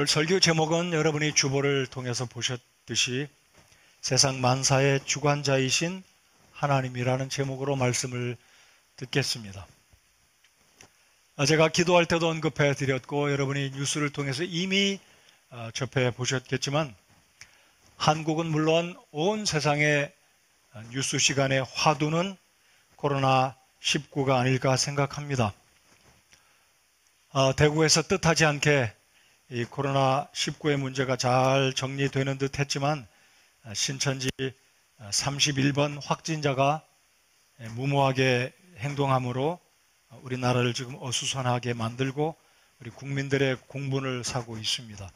오늘 설교 제목은 여러분이 주보를 통해서 보셨듯이 세상 만사의 주관자이신 하나님이라는 제목으로 말씀을 듣겠습니다. 제가 기도할 때도 언급해 드렸고 여러분이 뉴스를 통해서 이미 접해 보셨겠지만 한국은 물론 온 세상의 뉴스 시간의 화두는 코로나19가 아닐까 생각합니다. 대구에서 뜻하지 않게 이 코로나19의 문제가 잘 정리되는 듯 했지만 신천지 31번 확진자가 무모하게 행동함으로 우리나라를 지금 어수선하게 만들고 우리 국민들의 공분을 사고 있습니다.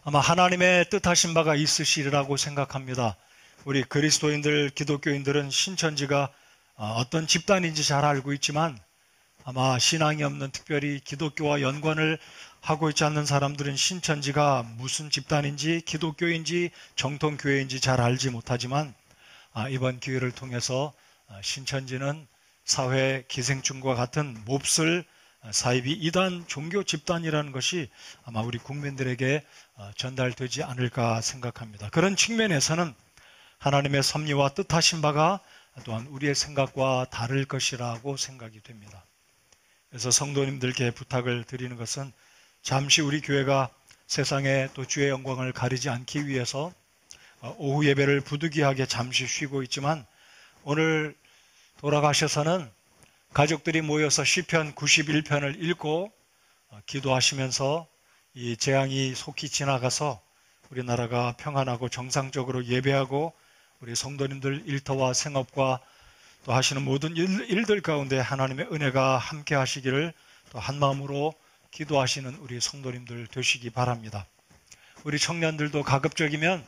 아마 하나님의 뜻하신 바가 있으시리라고 생각합니다. 우리 그리스도인들, 기독교인들은 신천지가 어떤 집단인지 잘 알고 있지만 아마 신앙이 없는, 특별히 기독교와 연관을 하고 있지 않는 사람들은 신천지가 무슨 집단인지, 기독교인지 정통교회인지 잘 알지 못하지만 이번 기회를 통해서 신천지는 사회 기생충과 같은 몹쓸 사이비 이단 종교 집단이라는 것이 아마 우리 국민들에게 전달되지 않을까 생각합니다. 그런 측면에서는 하나님의 섭리와 뜻하신 바가 또한 우리의 생각과 다를 것이라고 생각이 됩니다. 그래서 성도님들께 부탁을 드리는 것은 잠시 우리 교회가 세상에 또 주의 영광을 가리지 않기 위해서 오후 예배를 부득이하게 잠시 쉬고 있지만 오늘 돌아가셔서는 가족들이 모여서 시편 91편을 읽고 기도하시면서 이 재앙이 속히 지나가서 우리나라가 평안하고 정상적으로 예배하고 우리 성도님들 일터와 생업과 또 하시는 모든 일들 가운데 하나님의 은혜가 함께 하시기를 또 한마음으로 기도하시는 우리 성도님들 되시기 바랍니다. 우리 청년들도 가급적이면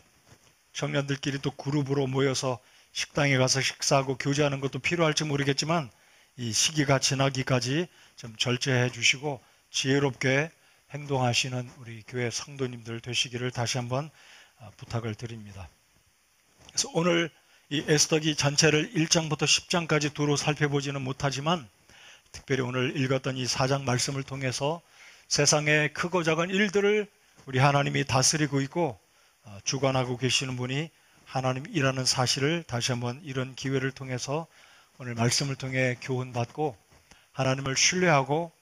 청년들끼리 또 그룹으로 모여서 식당에 가서 식사하고 교제하는 것도 필요할지 모르겠지만 이 시기가 지나기까지 좀 절제해 주시고 지혜롭게 행동하시는 우리 교회 성도님들 되시기를 다시 한번 부탁을 드립니다. 그래서 오늘 이 에스더기 전체를 1장부터 10장까지 두루 살펴보지는 못하지만 특별히 오늘 읽었던 이 4장 말씀을 통해서 세상의 크고 작은 일들을 우리 하나님이 다스리고 있고 주관하고 계시는 분이 하나님이라는 사실을 다시 한번 이런 기회를 통해서 오늘 말씀을 통해 교훈받고 하나님을 신뢰하고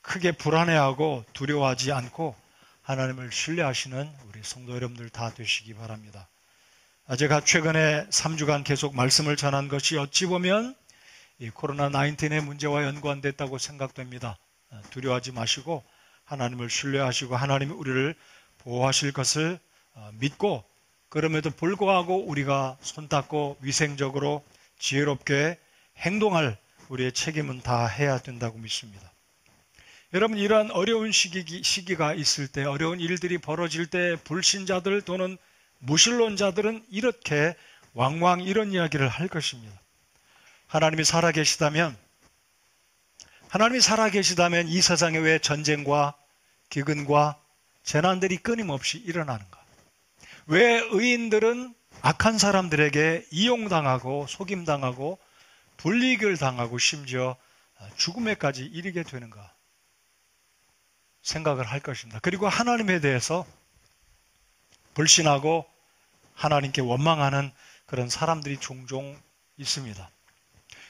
크게 불안해하고 두려워하지 않고 하나님을 신뢰하시는 우리 성도 여러분들 다 되시기 바랍니다. 제가 최근에 3주간 계속 말씀을 전한 것이 어찌 보면 이 코로나19의 문제와 연관됐다고 생각됩니다. 두려워하지 마시고 하나님을 신뢰하시고 하나님이 우리를 보호하실 것을 믿고 그럼에도 불구하고 우리가 손닦고 위생적으로 지혜롭게 행동할 우리의 책임은 다 해야 된다고 믿습니다. 여러분, 이러한 어려운 시기가 있을 때, 어려운 일들이 벌어질 때 불신자들 또는 무신론자들은 이렇게 왕왕 이런 이야기를 할 것입니다. 하나님이 살아계시다면 이 세상에 왜 전쟁과 기근과 재난들이 끊임없이 일어나는가? 왜 의인들은 악한 사람들에게 이용당하고 속임당하고 불이익을 당하고 심지어 죽음에까지 이르게 되는가? 생각을 할 것입니다. 그리고 하나님에 대해서 불신하고 하나님께 원망하는 그런 사람들이 종종 있습니다.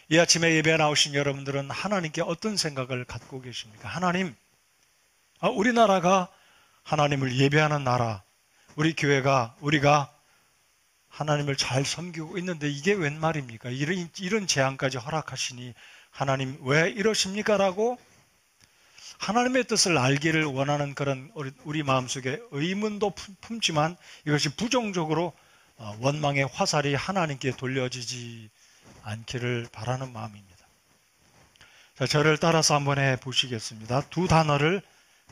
이 아침에 예배에 나오신 여러분들은 하나님께 어떤 생각을 갖고 계십니까? 하나님, 우리나라가 하나님을 예배하는 나라, 우리 교회가, 우리가 하나님을 잘 섬기고 있는데 이게 웬 말입니까? 이런 재앙까지 허락하시니 하나님 왜 이러십니까? 라고 하나님의 뜻을 알기를 원하는 그런 우리 마음속에 의문도 품지만 이것이 부정적으로 원망의 화살이 하나님께 돌려지지 않기를 바라는 마음입니다. 자, 저를 따라서 한번 해보시겠습니다. 두 단어를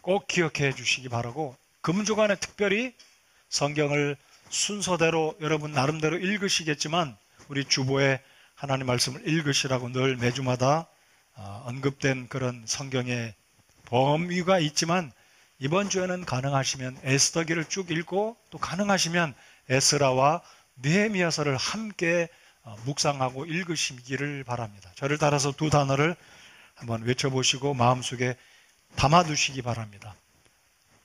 꼭 기억해 주시기 바라고 금주간에 특별히 성경을 순서대로 여러분 나름대로 읽으시겠지만 우리 주보에 하나님 말씀을 읽으시라고 늘 매주마다 언급된 그런 성경의 범위가 있지만 이번 주에는 가능하시면 에스더기를 쭉 읽고 또 가능하시면 에스라와 느헤미야서를 함께 묵상하고 읽으시기를 바랍니다. 저를 따라서 두 단어를 한번 외쳐보시고 마음속에 담아두시기 바랍니다.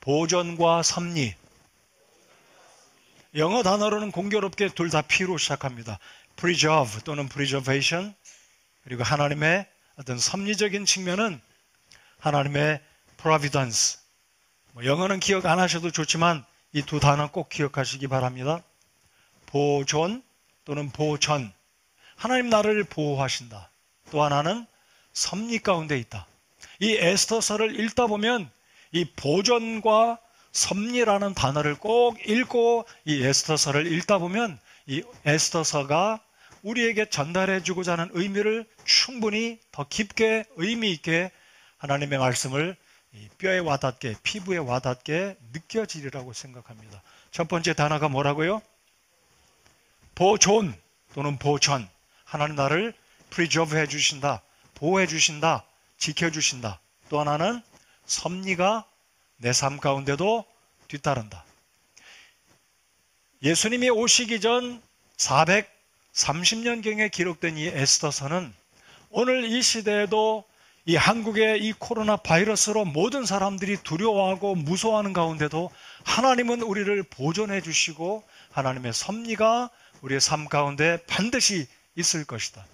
보존과 섭리. 영어 단어로는 공교롭게 둘 다 P로 시작합니다. preserve 또는 preservation. 그리고 하나님의 어떤 섭리적인 측면은 하나님의 providence. 영어는 기억 안 하셔도 좋지만 이 두 단어 꼭 기억하시기 바랍니다. 보존 또는 보전. 하나님 나를 보호하신다. 또 하나는 섭리 가운데 있다. 이 에스더서를 읽다 보면 이 보존과 섭리라는 단어를 꼭 읽고 이 에스더서를 읽다 보면 이 에스더서가 우리에게 전달해 주고자 하는 의미를 충분히 더 깊게 의미 있게 하나님의 말씀을 뼈에 와닿게 피부에 와닿게 느껴지리라고 생각합니다. 첫 번째 단어가 뭐라고요? 보존 또는 보전. 하나님 나를 preserve 해 주신다. 보호해 주신다. 지켜 주신다. 또 하나는 섭리가 내 삶 가운데도 뒤따른다. 예수님이 오시기 전 430년경에 기록된 이 에스더서는 오늘 이 시대에도 이 한국의 이 코로나 바이러스로 모든 사람들이 두려워하고 무서워하는 가운데도 하나님은 우리를 보존해 주시고 하나님의 섭리가 우리의 삶 가운데 반드시 있을 것이다.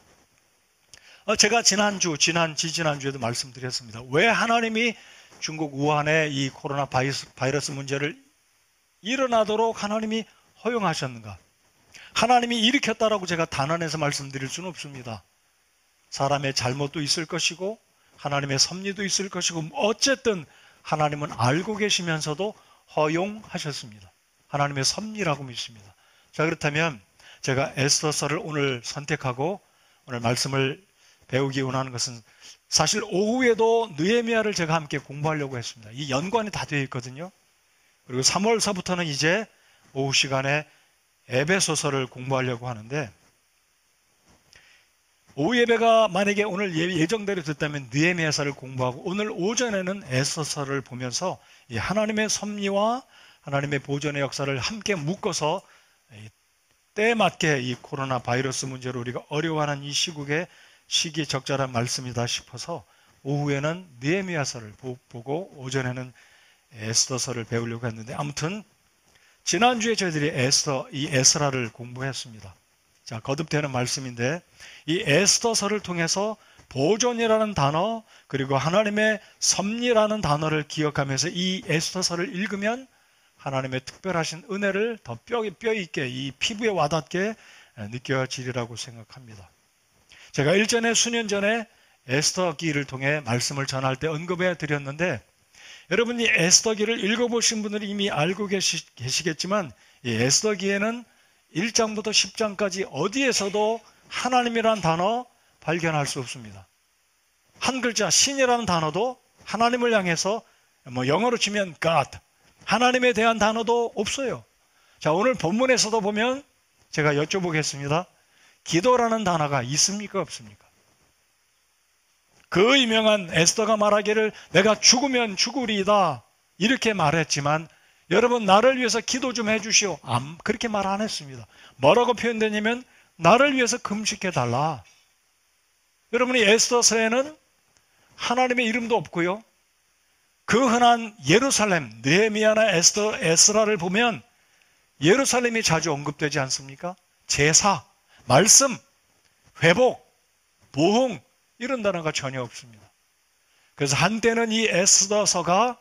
제가 지난주에도 말씀드렸습니다. 왜 하나님이 중국 우한의 이 코로나 바이러스 문제를 일어나도록 하나님이 허용하셨는가? 하나님이 일으켰다라고 제가 단언해서 말씀드릴 수는 없습니다. 사람의 잘못도 있을 것이고 하나님의 섭리도 있을 것이고 어쨌든 하나님은 알고 계시면서도 허용하셨습니다. 하나님의 섭리라고 믿습니다. 자, 그렇다면 제가 에스더서를 오늘 선택하고 오늘 말씀을 배우기 원하는 것은 사실 오후에도 느헤미야를 제가 함께 공부하려고 했습니다. 이 연관이 다 되어 있거든요. 그리고 3월서부터는 이제 오후 시간에 에베소서를 공부하려고 하는데 오후 예배가 만약에 오늘 예정대로 됐다면 느헤미야서를 공부하고 오늘 오전에는 에스더서를 보면서 이 하나님의 섭리와 하나님의 보존의 역사를 함께 묶어서 때에 맞게 이 코로나 바이러스 문제로 우리가 어려워하는 이 시국에 시기적절한 말씀이다 싶어서 오후에는 느헤미야서를 보고 오전에는 에스더서를 배우려고 했는데 아무튼 지난주에 저희들이 이 에스라를 공부했습니다. 자, 거듭되는 말씀인데 이 에스더서를 통해서 보존이라는 단어 그리고 하나님의 섭리라는 단어를 기억하면서 이 에스더서를 읽으면 하나님의 특별하신 은혜를 더 뼈 있게 이 피부에 와닿게 느껴지리라고 생각합니다. 제가 일전에 수년 전에 에스더기를 통해 말씀을 전할 때 언급해 드렸는데 여러분이 에스더기를 읽어보신 분들이 이미 알고 계시겠지만 이 에스더기에는 1장부터 10장까지 어디에서도 하나님이라는 단어 발견할 수 없습니다. 한 글자 신이라는 단어도 하나님을 향해서 영어로 치면 God 하나님에 대한 단어도 없어요. 자, 오늘 본문에서도 보면 제가 여쭤보겠습니다. 기도라는 단어가 있습니까 없습니까? 그 유명한 에스더가 말하기를 내가 죽으면 죽으리이다 이렇게 말했지만 여러분 나를 위해서 기도 좀 해주시오. 그렇게 말 안 했습니다. 뭐라고 표현되냐면 나를 위해서 금식해달라. 여러분이 에스더서에는 하나님의 이름도 없고요. 그 흔한 예루살렘, 느헤미야나 에스라를 보면 예루살렘이 자주 언급되지 않습니까? 제사, 말씀, 회복, 보흥 이런 단어가 전혀 없습니다. 그래서 한때는 이 에스더서가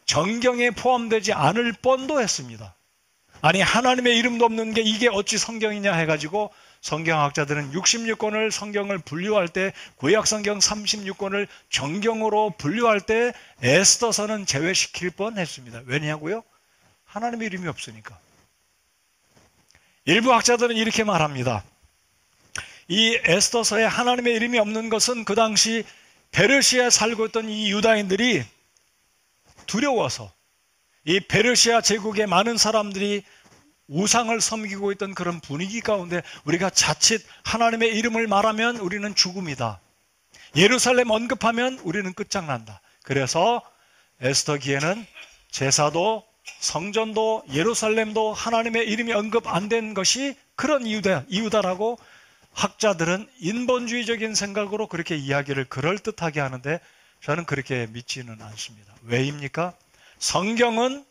정경에 포함되지 않을 뻔도 했습니다. 아니 하나님의 이름도 없는 게 이게 어찌 성경이냐 해가지고 성경학자들은 66권을 성경을 분류할 때 구약 성경 36권을 정경으로 분류할 때 에스더서는 제외시킬 뻔했습니다. 왜냐고요? 하나님의 이름이 없으니까. 일부 학자들은 이렇게 말합니다. 이 에스더서에 하나님의 이름이 없는 것은 그 당시 페르시아에 살고 있던 이 유다인들이 두려워서 이 페르시아 제국의 많은 사람들이 우상을 섬기고 있던 그런 분위기 가운데 우리가 자칫 하나님의 이름을 말하면 우리는 죽음이다. 예루살렘 언급하면 우리는 끝장난다. 그래서 에스더기에는 제사도 성전도 예루살렘도 하나님의 이름이 언급 안 된 것이 그런 이유다라고 학자들은 인본주의적인 생각으로 그렇게 이야기를 그럴듯하게 하는데 저는 그렇게 믿지는 않습니다. 왜입니까? 성경은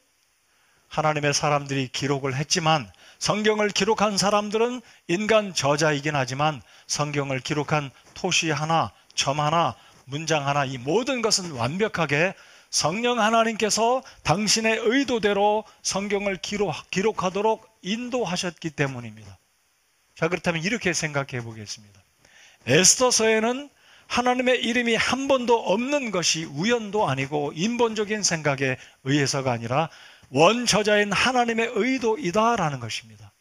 하나님의 사람들이 기록을 했지만 성경을 기록한 사람들은 인간 저자이긴 하지만 성경을 기록한 토시 하나, 점 하나, 문장 하나 이 모든 것은 완벽하게 성령 하나님께서 당신의 의도대로 성경을 기록하도록 인도하셨기 때문입니다. 자, 그렇다면 이렇게 생각해 보겠습니다. 에스더서에는 하나님의 이름이 한 번도 없는 것이 우연도 아니고 인본적인 생각에 의해서가 아니라 원저자인 하나님의 의도이다라는 것입니다.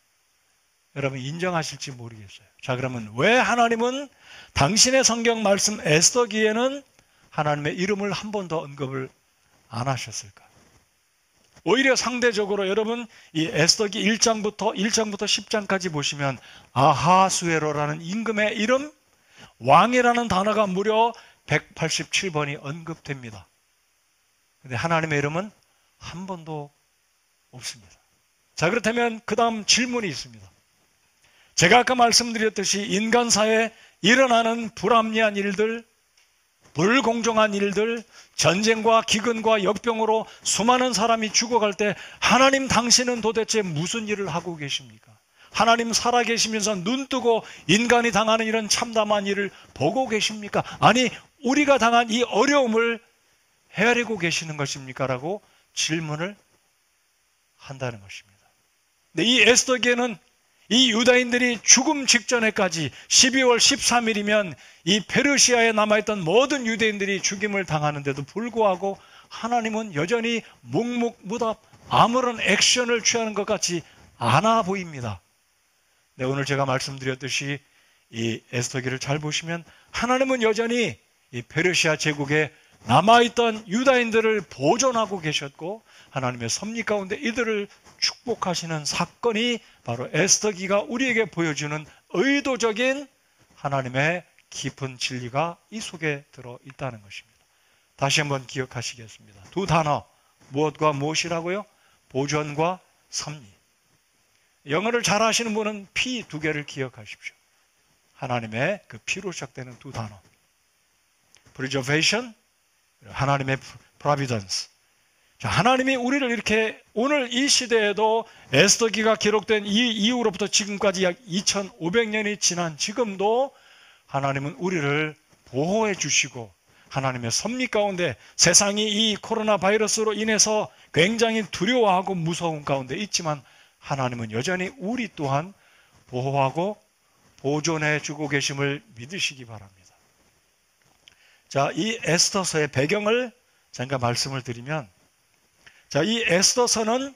여러분 인정하실지 모르겠어요. 자, 그러면 왜 하나님은 당신의 성경 말씀 에스더기에는 하나님의 이름을 한 번도 언급을 안 하셨을까? 오히려 상대적으로 여러분 이 에스더기 1장부터 10장까지 보시면 아하수에로라는 임금의 이름, 왕이라는 단어가 무려 187번이 언급됩니다. 그런데 하나님의 이름은 한 번도 없습니다. 자, 그렇다면 그 다음 질문이 있습니다. 제가 아까 말씀드렸듯이 인간사에 일어나는 불합리한 일들, 불공정한 일들, 전쟁과 기근과 역병으로 수많은 사람이 죽어갈 때 하나님 당신은 도대체 무슨 일을 하고 계십니까? 하나님 살아계시면서 눈뜨고 인간이 당하는 이런 참담한 일을 보고 계십니까? 아니 우리가 당한 이 어려움을 헤아리고 계시는 것입니까? 라고 질문을 한다는 것입니다. 근데 이 에스더기에는 이 유다인들이 죽음 직전에까지 12월 13일이면 이 페르시아에 남아있던 모든 유대인들이 죽임을 당하는데도 불구하고 하나님은 여전히 묵묵무답 아무런 액션을 취하는 것 같지 않아 보입니다. 네, 오늘 제가 말씀드렸듯이 이 에스더기를 잘 보시면 하나님은 여전히 이 페르시아 제국에 남아있던 유다인들을 보존하고 계셨고 하나님의 섭리 가운데 이들을 축복하시는 사건이 바로 에스더기가 우리에게 보여주는 의도적인 하나님의 깊은 진리가 이 속에 들어 있다는 것입니다. 다시 한번 기억하시겠습니다. 두 단어 무엇과 무엇이라고요? 보존과 섭리. 영어를 잘 하시는 분은 피 두 개를 기억하십시오. 하나님의 그 피로 시작되는 두 단어 preservation, 하나님의 providence. 자, 하나님이 우리를 이렇게 오늘 이 시대에도 에스더기가 기록된 이 이후로부터 지금까지 약 2500년이 지난 지금도 하나님은 우리를 보호해 주시고 하나님의 섭리 가운데 세상이 이 코로나 바이러스로 인해서 굉장히 두려워하고 무서운 가운데 있지만 하나님은 여전히 우리 또한 보호하고 보존해 주고 계심을 믿으시기 바랍니다. 자, 이 에스더서의 배경을 잠깐 말씀을 드리면, 자, 이 에스더서는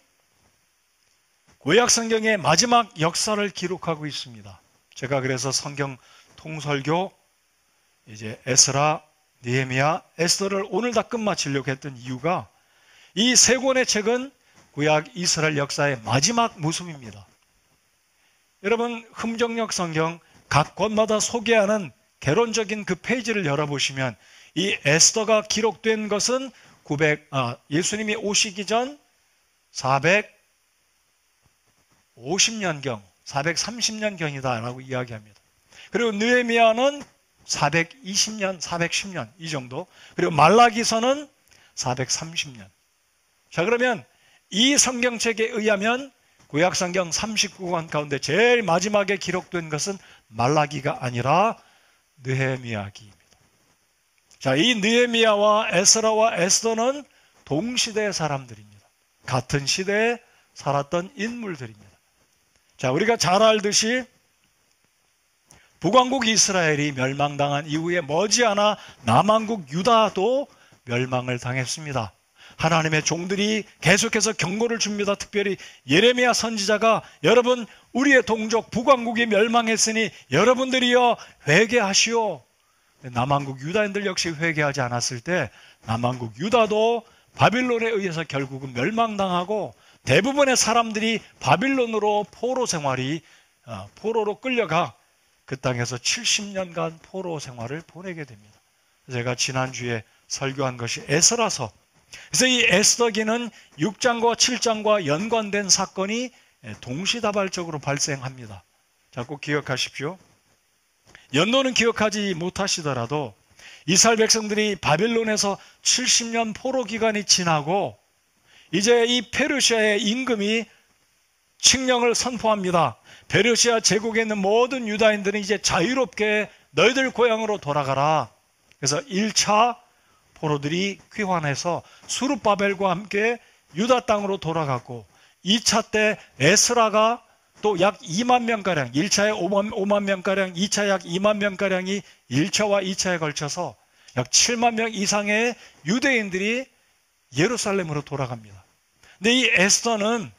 구약 성경의 마지막 역사를 기록하고 있습니다. 제가 그래서 성경 통설교 이제 에스라, 느헤미야, 에스더를 오늘 다 끝마치려고 했던 이유가 이 세 권의 책은 구약 이스라엘 역사의 마지막 모습입니다. 여러분 흠정역 성경 각 권마다 소개하는 개론적인 그 페이지를 열어보시면 이 에스더가 기록된 것은 예수님이 오시기 전 450년경, 430년경이다라고 이야기합니다. 그리고 느헤미야는 420년, 410년 이 정도. 그리고 말라기서는 430년. 자, 그러면 이 성경책에 의하면 구약 성경 39권 가운데 제일 마지막에 기록된 것은 말라기가 아니라 느헤미야기입니다. 자, 이 느헤미야와 에스라와 에스더는 동시대 사람들입니다. 같은 시대에 살았던 인물들입니다. 자, 우리가 잘 알듯이 북왕국 이스라엘이 멸망당한 이후에 머지않아 남왕국 유다도 멸망을 당했습니다. 하나님의 종들이 계속해서 경고를 줍니다. 특별히 예레미야 선지자가 여러분 우리의 동족 북왕국이 멸망했으니 여러분들이여 회개하시오. 남왕국 유다인들 역시 회개하지 않았을 때 남왕국 유다도 바빌론에 의해서 결국은 멸망당하고 대부분의 사람들이 바빌론으로 포로로 끌려가 그 땅에서 70년간 포로 생활을 보내게 됩니다. 제가 지난주에 설교한 것이 에스라서. 그래서 이 에스더기는 6장과 7장과 연관된 사건이 동시다발적으로 발생합니다. 자, 꼭 기억하십시오. 연도는 기억하지 못하시더라도 이스라엘 백성들이 바빌론에서 70년 포로 기간이 지나고 이제 이 페르시아의 임금이 칙령을 선포합니다. 페르시아 제국에 있는 모든 유다인들은 이제 자유롭게 너희들 고향으로 돌아가라. 그래서 1차 포로들이 귀환해서 수룹바벨과 함께 유다 땅으로 돌아갔고, 2차 때 에스라가 또 약 2만 명가량, 1차에 5만 명가량, 2차 약 2만 명가량이 1차와 2차에 걸쳐서 약 7만 명 이상의 유대인들이 예루살렘으로 돌아갑니다. 근데 이 에스더는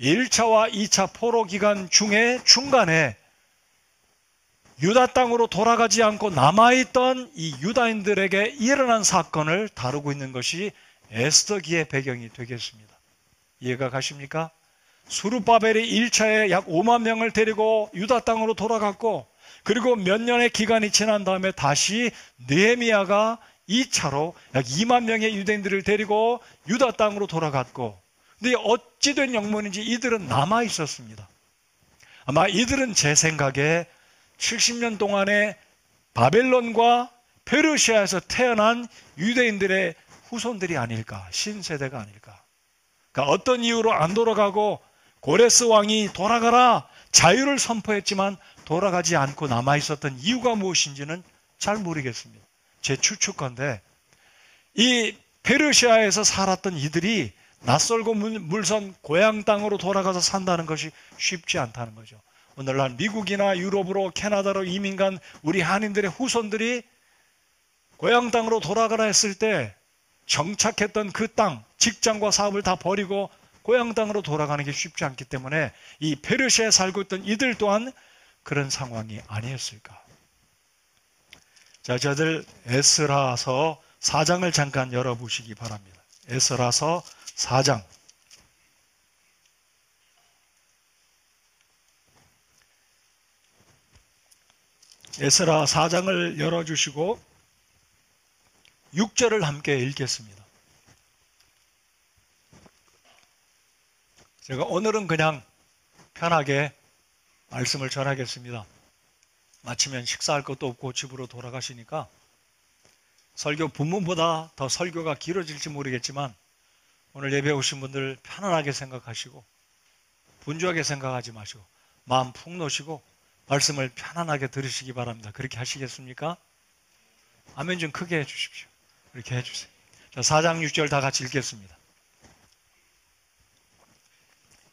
1차와 2차 포로 기간 중에 중간에 유다 땅으로 돌아가지 않고 남아있던 이 유다인들에게 일어난 사건을 다루고 있는 것이 에스더기의 배경이 되겠습니다. 이해가 가십니까? 수룹바벨이 1차에 약 5만 명을 데리고 유다 땅으로 돌아갔고, 그리고 몇 년의 기간이 지난 다음에 다시 느헤미야가 2차로 약 2만 명의 유대인들을 데리고 유다 땅으로 돌아갔고, 근데 어찌된 영문인지 이들은 남아 있었습니다. 아마 이들은 제 생각에 70년 동안에 바벨론과 페르시아에서 태어난 유대인들의 후손들이 아닐까, 신세대가 아닐까. 그러니까 어떤 이유로 안 돌아가고 고레스 왕이 돌아가라 자유를 선포했지만 돌아가지 않고 남아있었던 이유가 무엇인지는 잘 모르겠습니다. 제 추측건데, 이 페르시아에서 살았던 이들이 낯설고 물선 고향 땅으로 돌아가서 산다는 것이 쉽지 않다는 거죠. 오늘날 미국이나 유럽으로 캐나다로 이민 간 우리 한인들의 후손들이 고향 땅으로 돌아가라 했을 때 정착했던 그 땅, 직장과 사업을 다 버리고 고향 땅으로 돌아가는 게 쉽지 않기 때문에 이 페르시아에 살고 있던 이들 또한 그런 상황이 아니었을까. 자, 저들 에스라서 4장을 잠깐 열어보시기 바랍니다. 에스라서 4장. 에스라 4장을 열어주시고 6절을 함께 읽겠습니다. 제가 오늘은 그냥 편하게 말씀을 전하겠습니다. 마치면 식사할 것도 없고 집으로 돌아가시니까 설교 본문보다 더 설교가 길어질지 모르겠지만 오늘 예배 오신 분들 편안하게 생각하시고 분주하게 생각하지 마시고 마음 푹 놓으시고 말씀을 편안하게 들으시기 바랍니다. 그렇게 하시겠습니까? 아멘 좀 크게 해주십시오. 이렇게 해주세요. 자, 4장 6절 다 같이 읽겠습니다.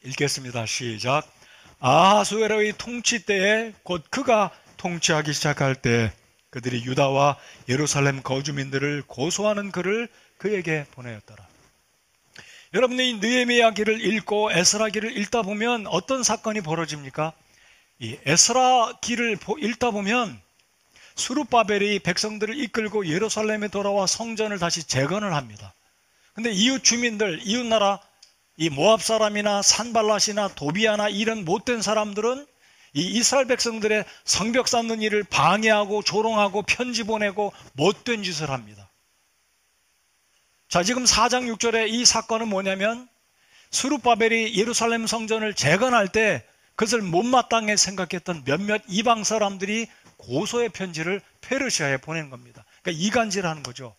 읽겠습니다. 시작. 아하수에로의 통치 때에 곧 그가 통치하기 시작할 때 그들이 유다와 예루살렘 거주민들을 고소하는 글을 그에게 보내었더라. 여러분이 느헤미야기를 읽고 에스라기를 읽다 보면 어떤 사건이 벌어집니까? 이 에스라기를 읽다 보면 수룹바벨이 백성들을 이끌고 예루살렘에 돌아와 성전을 다시 재건을 합니다. 근데 이웃 주민들, 이웃 나라 이 모압 사람이나 산발랏이나 도비아나 이런 못된 사람들은 이 이스라엘 백성들의 성벽 쌓는 일을 방해하고 조롱하고 편지 보내고 못된 짓을 합니다. 자, 지금 4장 6절에 이 사건은 뭐냐면 수룹바벨이 예루살렘 성전을 재건할 때 그것을 못마땅해 생각했던 몇몇 이방 사람들이 고소의 편지를 페르시아에 보낸 겁니다. 그러니까 이간질하는 거죠.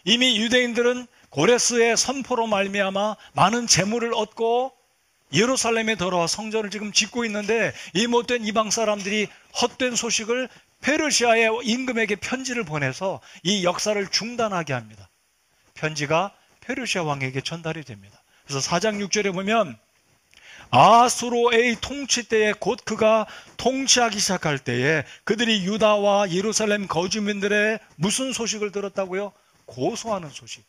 이미 유대인들은 고레스의 선포로 말미암아 많은 재물을 얻고 예루살렘에 돌아와 성전을 지금 짓고 있는데 이 못된 이방 사람들이 헛된 소식을 페르시아의 임금에게 편지를 보내서 이 역사를 중단하게 합니다. 편지가 페르시아 왕에게 전달이 됩니다. 그래서 4장 6절에 보면 아수로의 통치 때에 곧 그가 통치하기 시작할 때에 그들이 유다와 예루살렘 거주민들의 무슨 소식을 들었다고요? 고소하는 소식.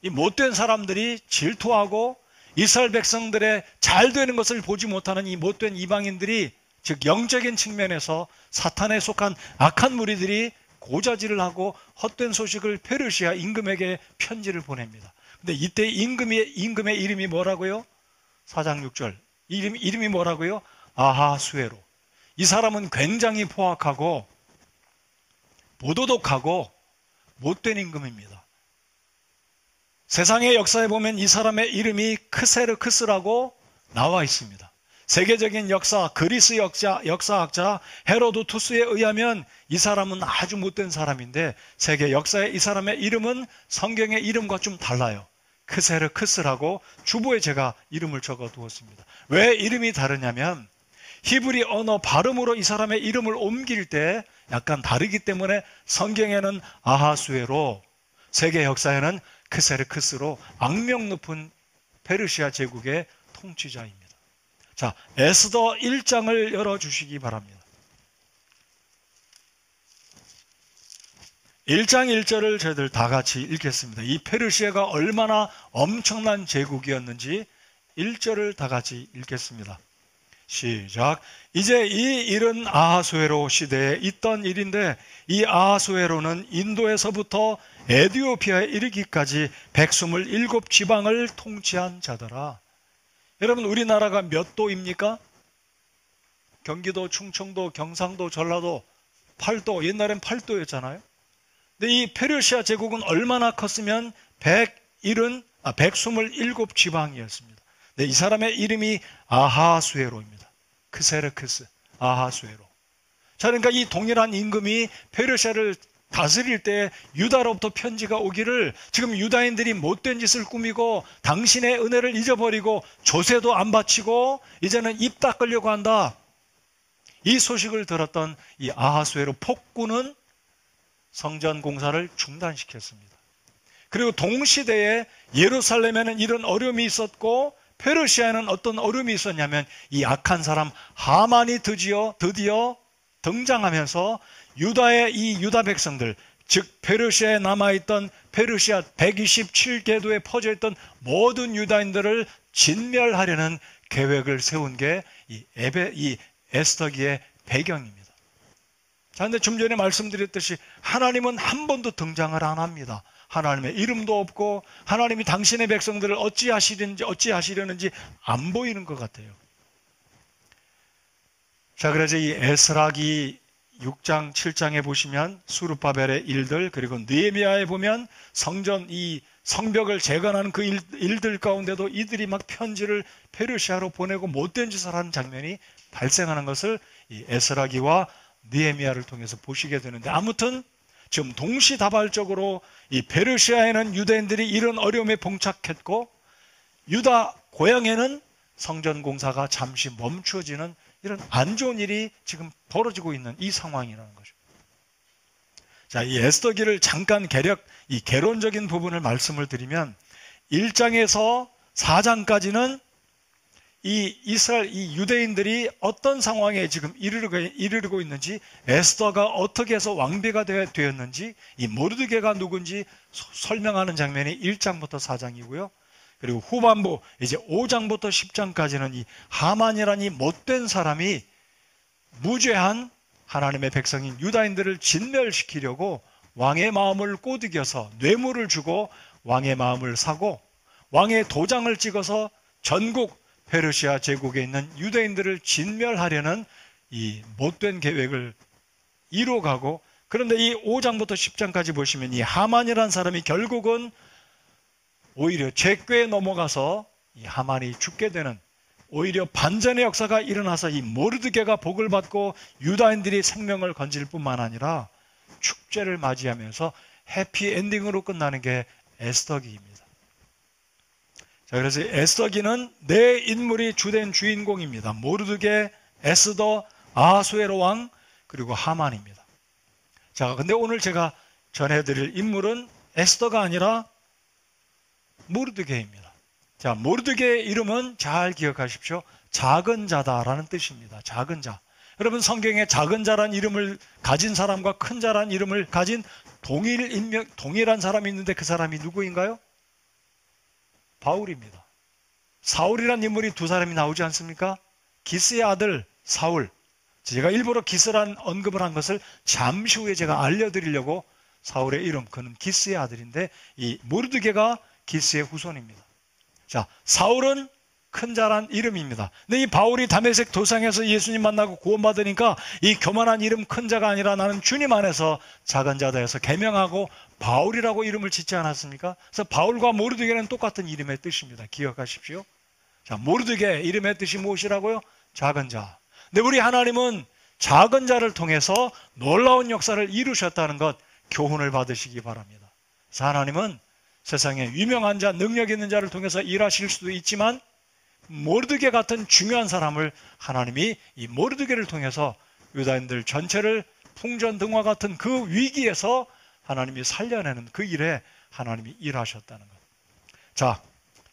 이 못된 사람들이 질투하고 이스라엘 백성들의 잘 되는 것을 보지 못하는 이 못된 이방인들이, 즉 영적인 측면에서 사탄에 속한 악한 무리들이 고자질을 하고 헛된 소식을 페르시아 임금에게 편지를 보냅니다. 근데 이때 임금의 이름이 뭐라고요? 4장 6절 이름이 뭐라고요? 아하수에로. 이 사람은 굉장히 포악하고 부도덕하고 못된 임금입니다. 세상의 역사에 보면 이 사람의 이름이 크세르크스라고 나와 있습니다. 세계적인 역사, 그리스 역사학자 헤로도투스에 의하면 이 사람은 아주 못된 사람인데 세계 역사에 이 사람의 이름은 성경의 이름과 좀 달라요. 크세르크스라고 주보에 제가 이름을 적어 두었습니다. 왜 이름이 다르냐면 히브리 언어 발음으로 이 사람의 이름을 옮길 때 약간 다르기 때문에 성경에는 아하수에로, 세계 역사에는 크세르크스로 악명 높은 페르시아 제국의 통치자입니다. 자, 에스더 1장을 열어주시기 바랍니다. 1장 1절을 저희들 다 같이 읽겠습니다. 이 페르시아가 얼마나 엄청난 제국이었는지 1절을 다 같이 읽겠습니다. 시작. 이제 이 일은 아하수에로 시대에 있던 일인데 이 아하수에로는 인도에서부터 에티오피아에 이르기까지 127지방을 통치한 자더라. 여러분, 우리나라가 몇 도입니까? 경기도, 충청도, 경상도, 전라도 8도, 옛날엔 8도였잖아요. 근데 이 페르시아 제국은 얼마나 컸으면 127지방이었습니다. 네, 이 사람의 이름이 아하수에로입니다. 크세르크스, 아하수에로. 자, 그러니까 이 동일한 임금이 페르시아를 다스릴 때 유다로부터 편지가 오기를 지금 유다인들이 못된 짓을 꾸미고 당신의 은혜를 잊어버리고 조세도 안 바치고 이제는 입 닦으려고 한다. 이 소식을 들었던 이 아하수에로 폭군은 성전 공사를 중단시켰습니다. 그리고 동시대에 예루살렘에는 이런 어려움이 있었고 페르시아에는 어떤 어려움이 있었냐면 이 악한 사람 하만이 드디어 등장하면서 유다의 이 유다 백성들, 즉 페르시아에 남아있던 페르시아 127개도에 퍼져있던 모든 유다인들을 진멸하려는 계획을 세운 게 이 에스더기의 배경입니다. 자, 근데 좀 전에 말씀드렸듯이 하나님은 한 번도 등장을 안 합니다. 하나님의 이름도 없고 하나님이 당신의 백성들을 어찌하시려는지 안 보이는 것 같아요. 자, 그래서 이 에스라기 6장, 7장에 보시면 수르바벨의 일들, 그리고 느헤미야에 보면 이 성벽을 재건하는 그 일들 가운데도 이들이 막 편지를 페르시아로 보내고 못된 짓을 하는 장면이 발생하는 것을 이 에스라기와 느헤미야를 통해서 보시게 되는데, 아무튼 지금 동시다발적으로 이 페르시아에는 유대인들이 이런 어려움에 봉착했고 유다 고향에는 성전 공사가 잠시 멈추어지는 이런 안 좋은 일이 지금 벌어지고 있는 이 상황이라는 거죠. 자, 이 에스더기를 잠깐 이 개론적인 부분을 말씀을 드리면 1장에서 4장까지는 이 유대인들이 어떤 상황에 지금 이르고 있는지, 에스더가 어떻게 해서 왕비가 되었는지, 이 모르드게가 누군지 설명하는 장면이 1장부터 4장이고요. 그리고 후반부 이제 5장부터 10장까지는 이 하만이라는 이 못된 사람이 무죄한 하나님의 백성인 유다인들을 진멸시키려고 왕의 마음을 꼬드겨서 뇌물을 주고 왕의 마음을 사고 왕의 도장을 찍어서 전국 페르시아 제국에 있는 유대인들을 진멸하려는 이 못된 계획을 이뤄가고, 그런데 이 5장부터 10장까지 보시면 이 하만이라는 사람이 결국은 오히려 죄꾀에 넘어가서 이 하만이 죽게 되는, 오히려 반전의 역사가 일어나서 이 모르드게가 복을 받고 유다인들이 생명을 건질 뿐만 아니라 축제를 맞이하면서 해피엔딩으로 끝나는 게 에스더기입니다. 자, 그래서 에스더기는 네 인물이 주된 주인공입니다. 모르드게, 에스더, 아하수에로 왕, 그리고 하만입니다. 자, 근데 오늘 제가 전해드릴 인물은 에스더가 아니라 모르드게입니다. 자, 모르드게의 이름은 잘 기억하십시오. 작은 자다라는 뜻입니다. 작은 자. 여러분, 성경에 작은 자란 이름을 가진 사람과 큰 자란 이름을 가진 동일한 사람이 있는데 그 사람이 누구인가요? 바울입니다. 사울이란 인물이 두 사람이 나오지 않습니까? 기스의 아들 사울. 제가 일부러 기스란 언급을 한 것을 잠시 후에 제가 알려드리려고, 사울의 이름, 그는 기스의 아들인데 이 모르드게가 기스의 후손입니다. 자, 사울은 큰 자란 이름입니다. 근데 이 바울이 다메섹 도상에서 예수님 만나고 구원받으니까 이 교만한 이름 큰 자가 아니라 나는 주님 안에서 작은 자다 해서 개명하고 바울이라고 이름을 짓지 않았습니까? 그래서 바울과 모르드게는 똑같은 이름의 뜻입니다. 기억하십시오. 자, 모르드게 이름의 뜻이 무엇이라고요? 작은 자. 근데 우리 하나님은 작은 자를 통해서 놀라운 역사를 이루셨다는 것 교훈을 받으시기 바랍니다. 그래서 하나님은 세상에 유명한 자, 능력 있는 자를 통해서 일하실 수도 있지만 모르드게 같은 중요한 사람을 하나님이 이 모르드게를 통해서 유다인들 전체를 풍전등화 같은 그 위기에서 하나님이 살려내는 그 일에 하나님이 일하셨다는 것. 자,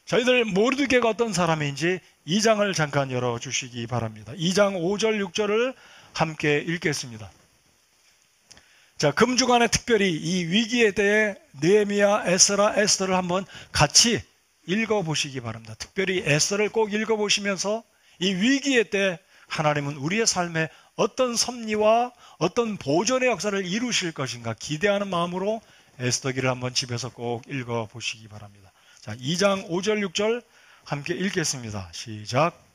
저희들 모르드게가 어떤 사람인지 2장을 잠깐 열어주시기 바랍니다. 2장 5절 6절을 함께 읽겠습니다. 자, 금주간에 특별히 이 위기에 대해 느헤미야, 에스라, 에스더를 한번 같이 읽어보시기 바랍니다. 특별히 에스더를 꼭 읽어보시면서 이 위기에 때 하나님은 우리의 삶에 어떤 섭리와 어떤 보존의 역사를 이루실 것인가 기대하는 마음으로 에스더기를 한번 집에서 꼭 읽어보시기 바랍니다. 자, 2장 5절 6절 함께 읽겠습니다. 시작.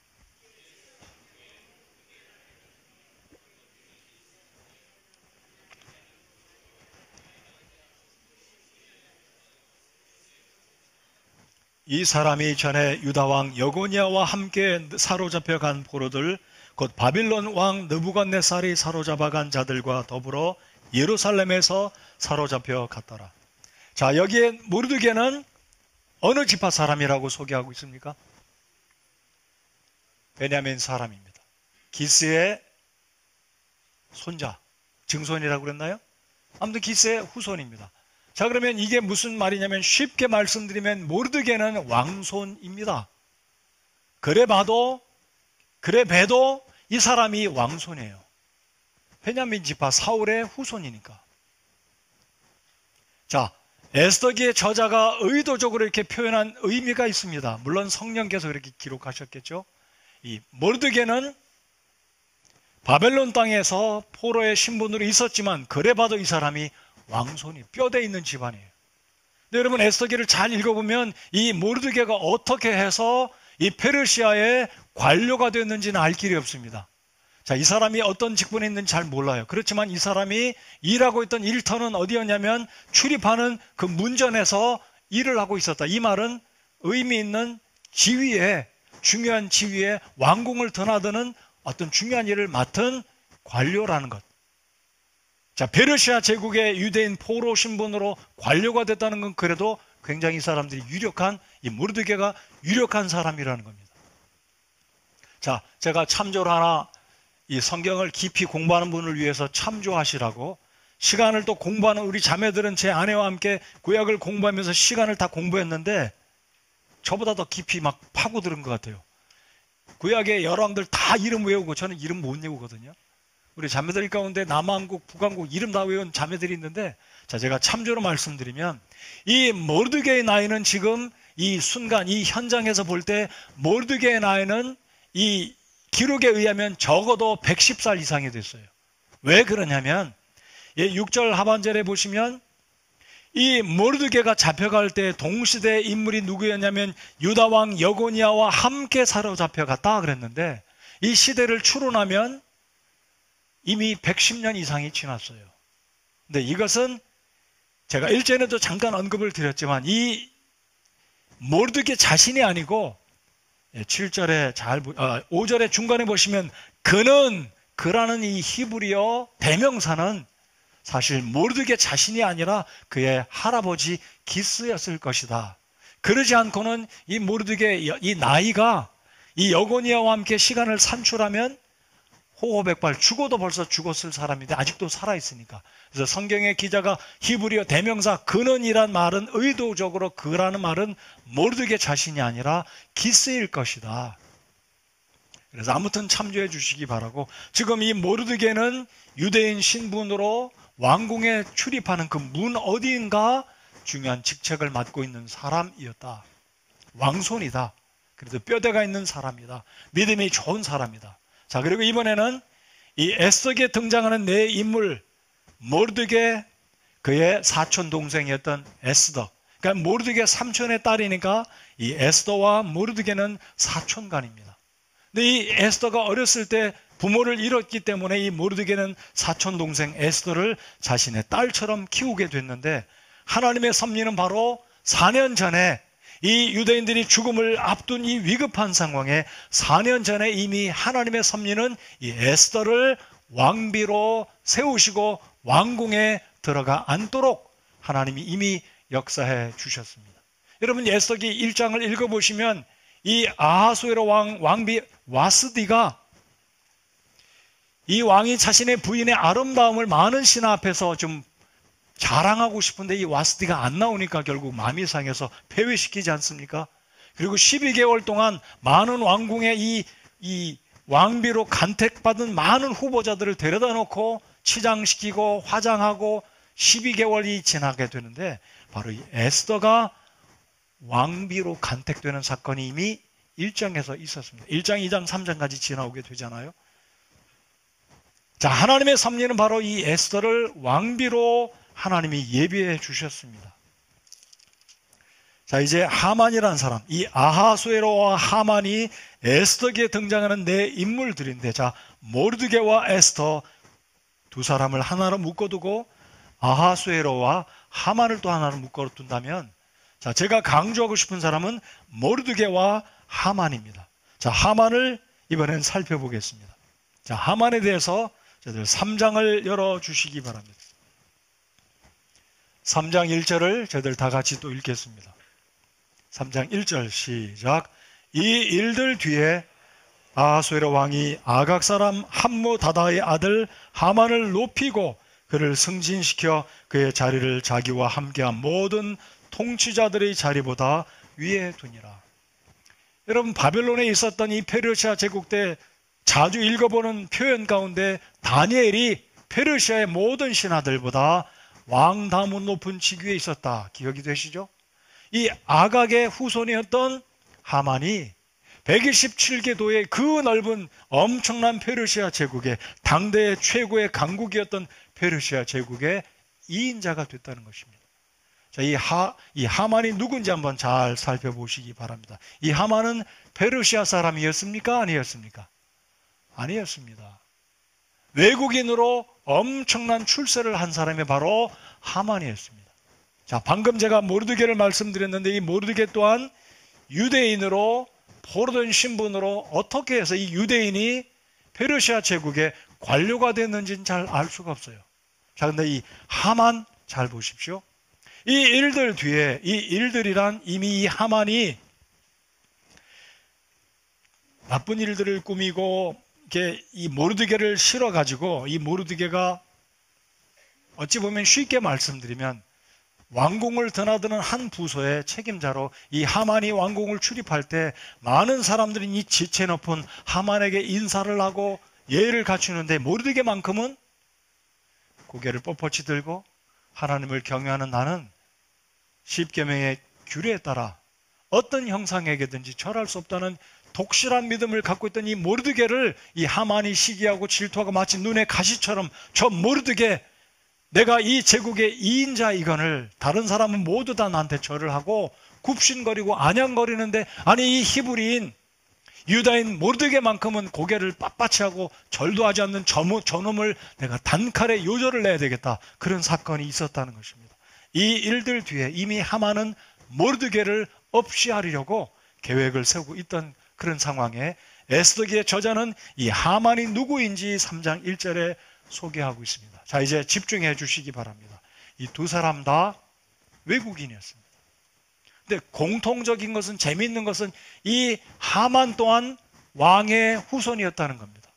이 사람이 전에 유다왕 여고니아와 함께 사로잡혀간 포로들 곧 바빌론 왕 느부갓네살이 사로잡아간 자들과 더불어 예루살렘에서 사로잡혀 갔더라. 자, 여기에 모르드게는 어느 지파 사람이라고 소개하고 있습니까? 베냐민 사람입니다. 기스의 손자, 증손이라고 그랬나요? 아무튼 기스의 후손입니다. 자, 그러면 이게 무슨 말이냐면 쉽게 말씀드리면 모르드게는 왕손입니다. 그래 봬도 이 사람이 왕손이에요. 베냐민 지파 사울의 후손이니까. 자, 에스더기의 저자가 의도적으로 이렇게 표현한 의미가 있습니다. 물론 성령께서 그렇게 기록하셨겠죠. 이 모르드게는 바벨론 땅에서 포로의 신분으로 있었지만 그래 봐도 이 사람이 왕손이 뼈대 있는 집안이에요. 근데 여러분 에스더기를 잘 읽어보면 이 모르드게가 어떻게 해서 이 페르시아의 관료가 됐는지는 알 길이 없습니다. 자, 이 사람이 어떤 직분에 있는지 잘 몰라요. 그렇지만 이 사람이 일하고 있던 일터는 어디였냐면 출입하는 그 문전에서 일을 하고 있었다. 이 말은 의미 있는 지위에, 중요한 지위에 왕궁을 드나드는 어떤 중요한 일을 맡은 관료라는 것. 자, 페르시아 제국의 유대인 포로 신분으로 관료가 됐다는 건 그래도 굉장히 이 사람들이 유력한, 이 모르드게가 유력한 사람이라는 겁니다. 자, 제가 참조를 하나 이 성경을 깊이 공부하는 분을 위해서 참조하시라고 시간을 또 공부하는 우리 자매들은 제 아내와 함께 구약을 공부하면서 시간을 다 공부했는데 저보다 더 깊이 막 파고드는 것 같아요. 구약의 열왕들 다 이름 외우고 저는 이름 못 외우거든요. 우리 자매들 가운데 남왕국, 북왕국 이름 다 외운 자매들이 있는데 자, 제가 참조로 말씀드리면 이 모르드게의 나이는 지금 이 순간 이 현장에서 볼 때 모르드게의 나이는 이 기록에 의하면 적어도 110살 이상이 됐어요. 왜 그러냐면 6절 하반절에 보시면 이 모르드게가 잡혀갈 때 동시대 인물이 누구였냐면 유다왕 여고니아와 함께 사로잡혀갔다 그랬는데 이 시대를 추론하면 이미 110년 이상이 지났어요. 근데 이것은 제가 일전에도 잠깐 언급을 드렸지만 이 모르드게 자신이 아니고 7절에 5절에 중간에 보시면 그라는 이 히브리어 대명사는 사실 모르드게 자신이 아니라 그의 할아버지 기스였을 것이다. 그러지 않고는 이 모르드게 이 나이가 이 여고니아와 함께 시간을 산출하면 호호백발 죽어도 벌써 죽었을 사람인데 아직도 살아있으니까. 그래서 성경의 기자가 히브리어 대명사 그는이란 말은 의도적으로 그라는 말은 모르드게 자신이 아니라 기스일 것이다. 그래서 아무튼 참조해 주시기 바라고 지금 이 모르드게는 유대인 신분으로 왕궁에 출입하는 그 문 어디인가 중요한 직책을 맡고 있는 사람이었다. 왕손이다. 그래도 뼈대가 있는 사람이다. 믿음이 좋은 사람이다. 자, 그리고 이번에는 이 에스더기에 등장하는 네 인물 모르드게 그의 사촌 동생이었던 에스더. 그러니까 모르드게 삼촌의 딸이니까 이 에스더와 모르드게는 사촌간입니다. 근데 이 에스더가 어렸을 때 부모를 잃었기 때문에 이 모르드게는 사촌 동생 에스더를 자신의 딸처럼 키우게 됐는데 하나님의 섭리는 바로 4년 전에 이 유대인들이 죽음을 앞둔 이 위급한 상황에 4년 전에 이미 하나님의 섭리는 이 에스더를 왕비로 세우시고 왕궁에 들어가 앉도록 하나님이 이미 역사해 주셨습니다. 여러분, 에스더기 1장을 읽어보시면 이 아하수에로 왕비 와스디가, 이 왕이 자신의 부인의 아름다움을 많은 신하 앞에서 좀 자랑하고 싶은데 이 와스디가 안 나오니까 결국 마음이 상해서 폐위시키지 않습니까? 그리고 12개월 동안 많은 왕궁의 이 왕비로 간택받은 많은 후보자들을 데려다 놓고 치장시키고 화장하고 12개월이 지나게 되는데, 바로 이 에스더가 왕비로 간택되는 사건이 이미 1장에서 있었습니다. 1장, 2장, 3장까지 지나오게 되잖아요. 자, 하나님의 섭리는 바로 이 에스더를 왕비로 하나님이 예비해 주셨습니다. 자, 이제 하만이라는 사람, 이 아하수에로와 하만이 에스더기에 등장하는 네 인물들인데, 자, 모르드게와 에스더 두 사람을 하나로 묶어두고 아하수에로와 하만을 또 하나로 묶어둔다면, 자, 제가 강조하고 싶은 사람은 모르드게와 하만입니다. 자, 하만을 이번엔 살펴보겠습니다. 자, 하만에 대해서 저희들 3장을 열어주시기 바랍니다. 3장 1절을 저희들 다 같이 또 읽겠습니다. 3장 1절 시작. 이 일들 뒤에 아하수에로 왕이 아각 사람 함무다다의 아들 하만을 높이고 그를 승진시켜 그의 자리를 자기와 함께한 모든 통치자들의 자리보다 위에 두니라. 여러분, 바벨론에 있었던 이 페르시아 제국 때 자주 읽어보는 표현 가운데 다니엘이 페르시아의 모든 신하들보다 왕 다문 높은 직위에 있었다, 기억이 되시죠? 이 아각의 후손이었던 하만이 127개 도의 그 넓은 엄청난 페르시아 제국의 당대의 최고의 강국이었던 페르시아 제국의 2인자가 됐다는 것입니다. 자, 이 하만이 누군지 한번 잘 살펴보시기 바랍니다. 이 하만은 페르시아 사람이었습니까? 아니었습니까? 아니었습니다. 외국인으로 엄청난 출세를 한 사람이 바로 하만이었습니다. 자, 방금 제가 모르드게를 말씀드렸는데 이 모르드게 또한 유대인으로 포로된 신분으로 어떻게 해서 이 유대인이 페르시아 제국의 관료가 됐는지는 잘 알 수가 없어요. 자, 근데 이 하만 잘 보십시오. 이 일들 뒤에, 이 일들이란 이미 이 하만이 나쁜 일들을 꾸미고 이렇게 이 모르드게를 실어가지고, 이 모르드게가 어찌 보면 쉽게 말씀드리면 왕궁을 드나드는 한 부서의 책임자로 이 하만이 왕궁을 출입할 때 많은 사람들이 이 지체 높은 하만에게 인사를 하고 예의를 갖추는데, 모르드게만큼은 고개를 뻣뻣이 들고 하나님을 경외하는 나는 십계명의 규례에 따라 어떤 형상에게든지 절할 수 없다는 독실한 믿음을 갖고 있던 이 모르드게를 이 하만이 시기하고 질투하고 마치 눈의 가시처럼, 저 모르드게, 내가 이 제국의 2인자이건을 다른 사람은 모두 다 나한테 절을 하고 굽신거리고 안양거리는데, 아니 이 히브리인 유다인 모르드게만큼은 고개를 빳빳이 하고 절도 하지 않는 저놈을 내가 단칼에 요절을 내야 되겠다, 그런 사건이 있었다는 것입니다. 이 일들 뒤에 이미 하만은 모르드게를 없이하려고 계획을 세우고 있던 그런 상황에 에스더기의 저자는 이 하만이 누구인지 3장 1절에 소개하고 있습니다. 자, 이제 집중해 주시기 바랍니다. 이 두 사람 다 외국인이었습니다. 근데 공통적인 것은, 재미있는 것은 이 하만 또한 왕의 후손이었다는 겁니다.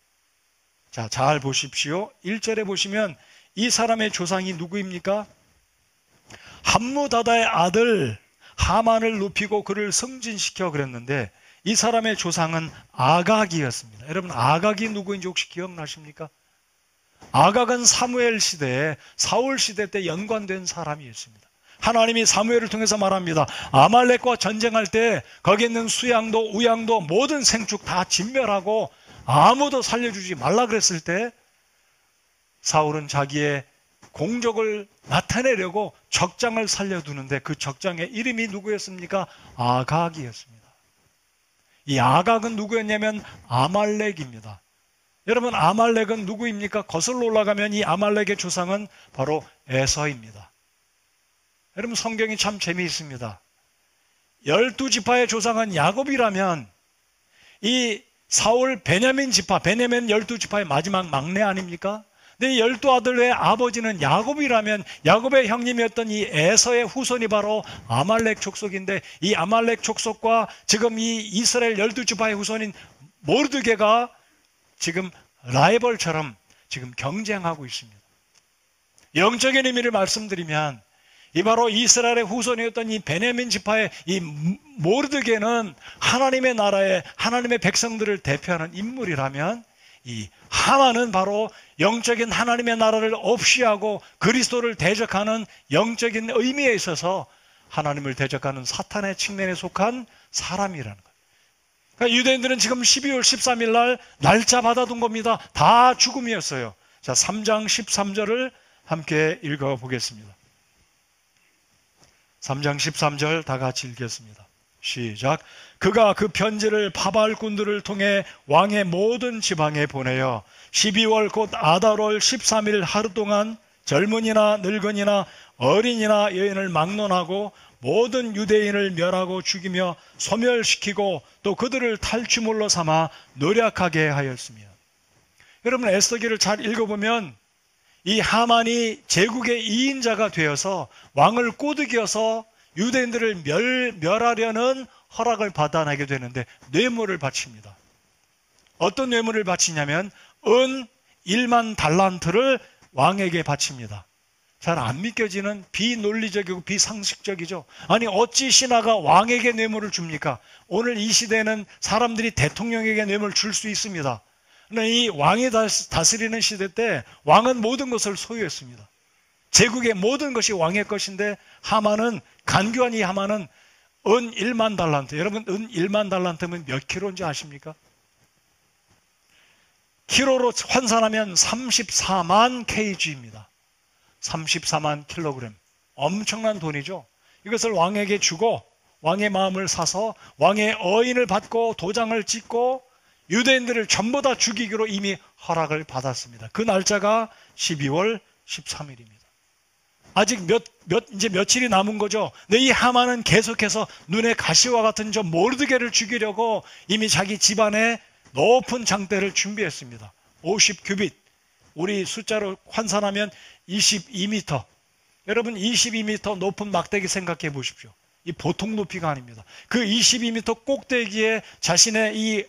자, 잘 보십시오. 1절에 보시면 이 사람의 조상이 누구입니까? 함무다다의 아들 하만을 높이고 그를 승진시켜 그랬는데, 이 사람의 조상은 아각이었습니다. 여러분, 아각이 누구인지 혹시 기억나십니까? 아각은 사무엘 시대에, 사울 시대 때 연관된 사람이었습니다. 하나님이 사무엘을 통해서 말합니다. 아말렉과 전쟁할 때 거기 있는 수양도 우양도 모든 생축 다 진멸하고 아무도 살려주지 말라 그랬을 때, 사울은 자기의 공적을 나타내려고 적장을 살려두는데 그 적장의 이름이 누구였습니까? 아각이었습니다. 이 아각은 누구였냐면 아말렉입니다. 여러분, 아말렉은 누구입니까? 거슬러 올라가면 이 아말렉의 조상은 바로 에서입니다. 여러분, 성경이 참 재미있습니다. 12지파의 조상은 야곱이라면 이 사울 베냐민 지파, 베냐민 12지파의 마지막 막내 아닙니까? 내 12아들의 아버지는 야곱이라면 야곱의 형님이었던 이 에서의 후손이 바로 아말렉 족속인데, 이 아말렉 족속과 지금 이 이스라엘 12지파의 후손인 모르드게가 지금 라이벌처럼 지금 경쟁하고 있습니다. 영적인 의미를 말씀드리면, 이 바로 이스라엘의 후손이었던 이 베냐민 지파의 이 모르드게는 하나님의 나라에 하나님의 백성들을 대표하는 인물이라면, 이 하만은 바로 영적인 하나님의 나라를 없이하고 그리스도를 대적하는 영적인 의미에 있어서 하나님을 대적하는 사탄의 측면에 속한 사람이라는 거예요. 그러니까 유대인들은 지금 12월 13일 날 날짜 받아둔 겁니다. 다 죽음이었어요. 자, 3장 13절을 함께 읽어보겠습니다. 3장 13절 다 같이 읽겠습니다. 시작. 그가 그 편지를 바발꾼들을 통해 왕의 모든 지방에 보내어 12월 곧 아달월 13일 하루 동안 젊은이나 늙은이나 어린이나 여인을 막론하고 모든 유대인을 멸하고 죽이며 소멸시키고 또 그들을 탈취물로 삼아 노략하게 하였으며. 여러분, 에스더기를 잘 읽어보면 이 하만이 제국의 2인자가 되어서 왕을 꼬드겨서 유대인들을 멸하려는 허락을 받아내게 되는데 뇌물을 바칩니다. 어떤 뇌물을 바치냐면 은 1만 달란트를 왕에게 바칩니다. 잘 안 믿겨지는 비논리적이고 비상식적이죠. 아니, 어찌 신하가 왕에게 뇌물을 줍니까? 오늘 이 시대는 사람들이 대통령에게 뇌물을 줄 수 있습니다. 그런데 이 왕이 다스리는 시대 때 왕은 모든 것을 소유했습니다. 제국의 모든 것이 왕의 것인데 하만은, 간교한 이 하만은 은 1만 달란트. 여러분, 은 1만 달란트면 몇 킬로인지 아십니까? 킬로로 환산하면 34만 kg입니다. 34만 킬로그램. 엄청난 돈이죠. 이것을 왕에게 주고 왕의 마음을 사서 왕의 어인을 받고 도장을 찍고 유대인들을 전부 다 죽이기로 이미 허락을 받았습니다. 그 날짜가 12월 13일입니다. 아직 이제 며칠이 남은 거죠. 근데 이 하만은 계속해서 눈에 가시와 같은 저 모르드게를 죽이려고 이미 자기 집안에 높은 장대를 준비했습니다. 50규빗. 우리 숫자로 환산하면 22m. 여러분, 22m 높은 막대기 생각해 보십시오. 이 보통 높이가 아닙니다. 그 22m 꼭대기에 자신의 이